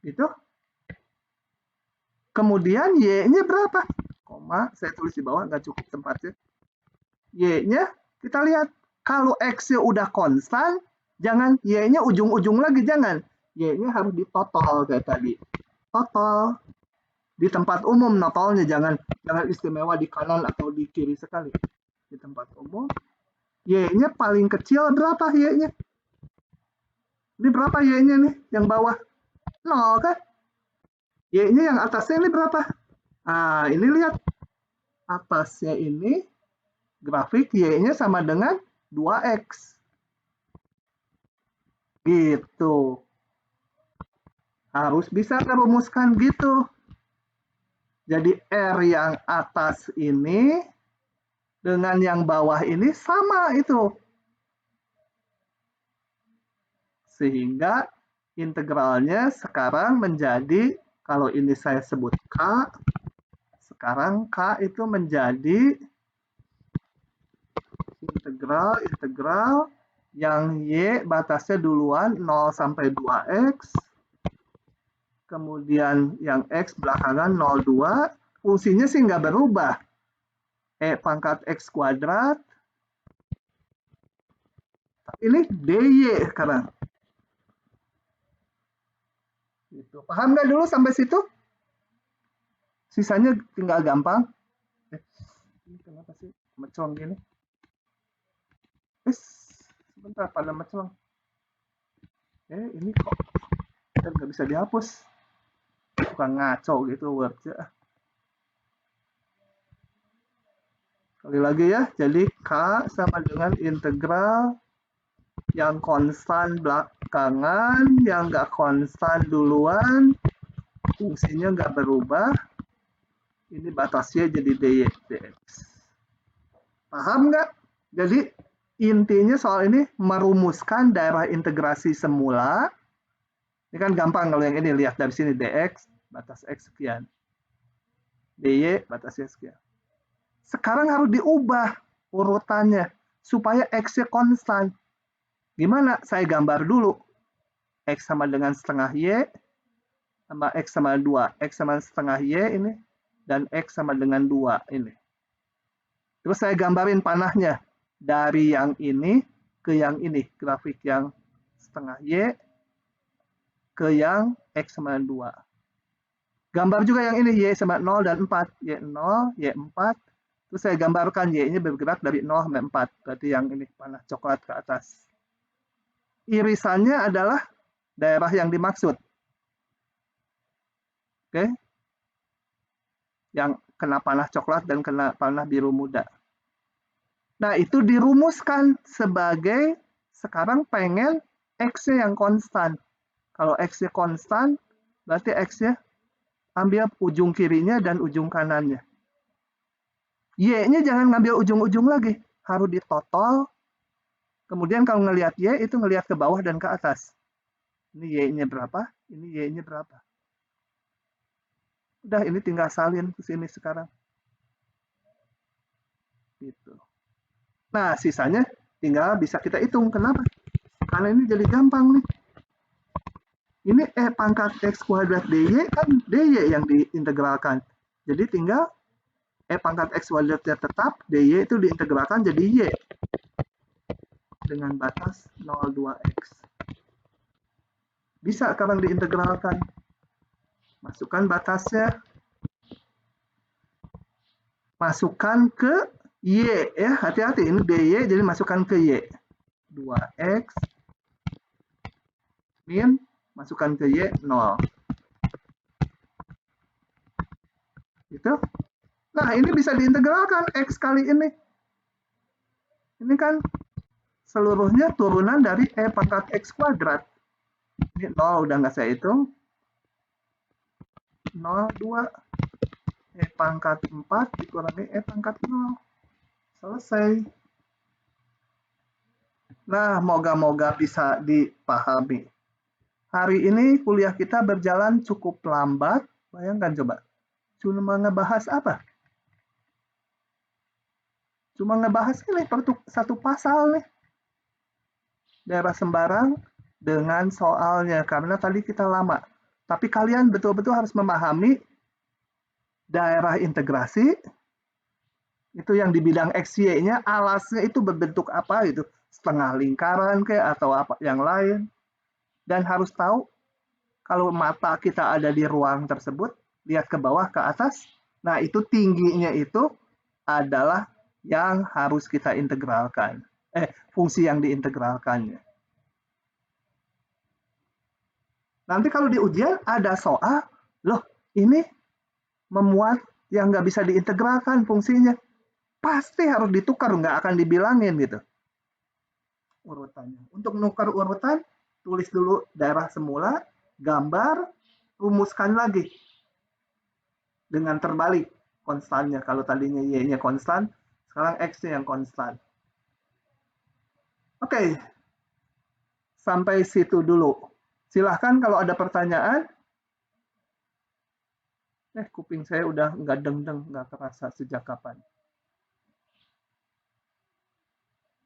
Gitu. Kemudian Y-nya berapa? Koma, saya tulis di bawah, nggak cukup tempatnya. Y-nya, kita lihat. Kalau X-nya udah konstan, jangan Y-nya ujung-ujung lagi, jangan. Y-nya harus ditotal kayak tadi. Total. Di tempat umum, notolnya jangan istimewa di kanan atau di kiri sekali. Di tempat umum, Y-nya paling kecil berapa Y-nya? Ini berapa Y-nya nih, yang bawah? 0 kan? Y-nya yang atasnya ini berapa? Nah, ini lihat. Atasnya ini, grafik Y-nya sama dengan 2X. Gitu. Harus bisa merumuskan gitu. Jadi R yang atas ini dengan yang bawah ini sama itu. Sehingga integralnya sekarang menjadi, kalau ini saya sebut K, sekarang K itu menjadi integral yang Y batasnya duluan 0 sampai 2X, kemudian yang X belakangan 0,2, fungsinya sih nggak berubah. E pangkat X kuadrat, ini dy sekarang. Gitu. Paham nggak dulu sampai situ? Sisanya tinggal gampang. Ini kenapa sih mecong gini? Sebentar pada mecong. Ini kok nggak bisa dihapus. Bukan ngaco gitu Word-nya. Sekali lagi ya, jadi K sama dengan integral yang konstan belakangan, yang nggak konstan duluan, fungsinya nggak berubah. Ini batasnya jadi dx. Paham nggak? Jadi intinya soal ini merumuskan daerah integrasi semula. Ini kan gampang kalau yang ini, lihat dari sini dx, batas x sekian. dy, batasnya sekian. Sekarang harus diubah urutannya supaya x-nya konstan. Gimana? Saya gambar dulu. X sama dengan setengah Y, sama X sama 2. X sama setengah Y ini, dan X sama dengan 2 ini. Terus saya gambarin panahnya. Dari yang ini ke yang ini. Grafik yang setengah Y ke yang X sama 2. Gambar juga yang ini, Y sama 0 dan 4. Y 0, Y 4. Terus saya gambarkan Y-nya bergerak dari 0 sampai 4. Berarti yang ini panah coklat ke atas. Irisannya adalah daerah yang dimaksud. Oke. Yang kena panah coklat dan kena panah biru muda. Nah, itu dirumuskan sebagai sekarang pengen X-nya yang konstan. Kalau X-nya konstan, berarti X-nya ambil ujung kirinya dan ujung kanannya. Y-nya jangan ngambil ujung-ujung lagi. Harus ditotal. Kemudian kalau ngelihat Y, itu ngelihat ke bawah dan ke atas. Ini Y-nya berapa? Ini Y-nya berapa? Udah, ini tinggal salin ke sini sekarang. Gitu. Nah, sisanya tinggal bisa kita hitung. Kenapa? Karena ini jadi gampang nih. Ini pangkat X kuadrat dy, kan dy yang diintegralkan. Jadi tinggal pangkat X kuadratnya tetap, dy itu diintegralkan jadi Y. Dengan batas 0,2X. Bisa sekarang diintegralkan. Masukkan batasnya. Masukkan ke Y. Ya, hati-hati. Ini dy, jadi masukkan ke Y. 2X min Masukkan ke Y 0. Gitu. Nah, ini bisa diintegralkan X kali ini. Ini kan seluruhnya turunan dari E pangkat X kuadrat. Ini 0 udah nggak saya hitung. 0, 2. E pangkat 4 dikurangi E pangkat 0. Selesai. Nah, moga-moga bisa dipahami. Hari ini kuliah kita berjalan cukup lambat. Bayangkan coba. Cuma ngebahas apa? Cuma ngebahas ini satu pasal nih. Daerah sembarang dengan soalnya. Karena tadi kita lama. Tapi kalian betul-betul harus memahami daerah integrasi. Itu yang di bidang XY-nya, alasnya itu berbentuk apa gitu. Setengah lingkaran kayak atau apa yang lain. Dan harus tahu kalau mata kita ada di ruang tersebut, lihat ke bawah, ke atas. Nah, itu tingginya itu adalah yang harus kita integralkan. Fungsi yang diintegralkannya. Nanti kalau di ujian ada soal, loh ini memuat yang nggak bisa diintegralkan fungsinya. Pasti harus ditukar, nggak akan dibilangin gitu. Urutannya. Untuk menukar urutan, tulis dulu daerah semula, gambar, rumuskan lagi. Dengan terbalik konstannya. Kalau tadinya Y-nya konstan, sekarang X-nya yang konstan. Oke. Sampai situ dulu. Silahkan kalau ada pertanyaan. Kuping saya udah nggak deng-deng, nggak terasa sejak kapan.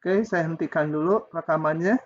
Oke, saya hentikan dulu rekamannya.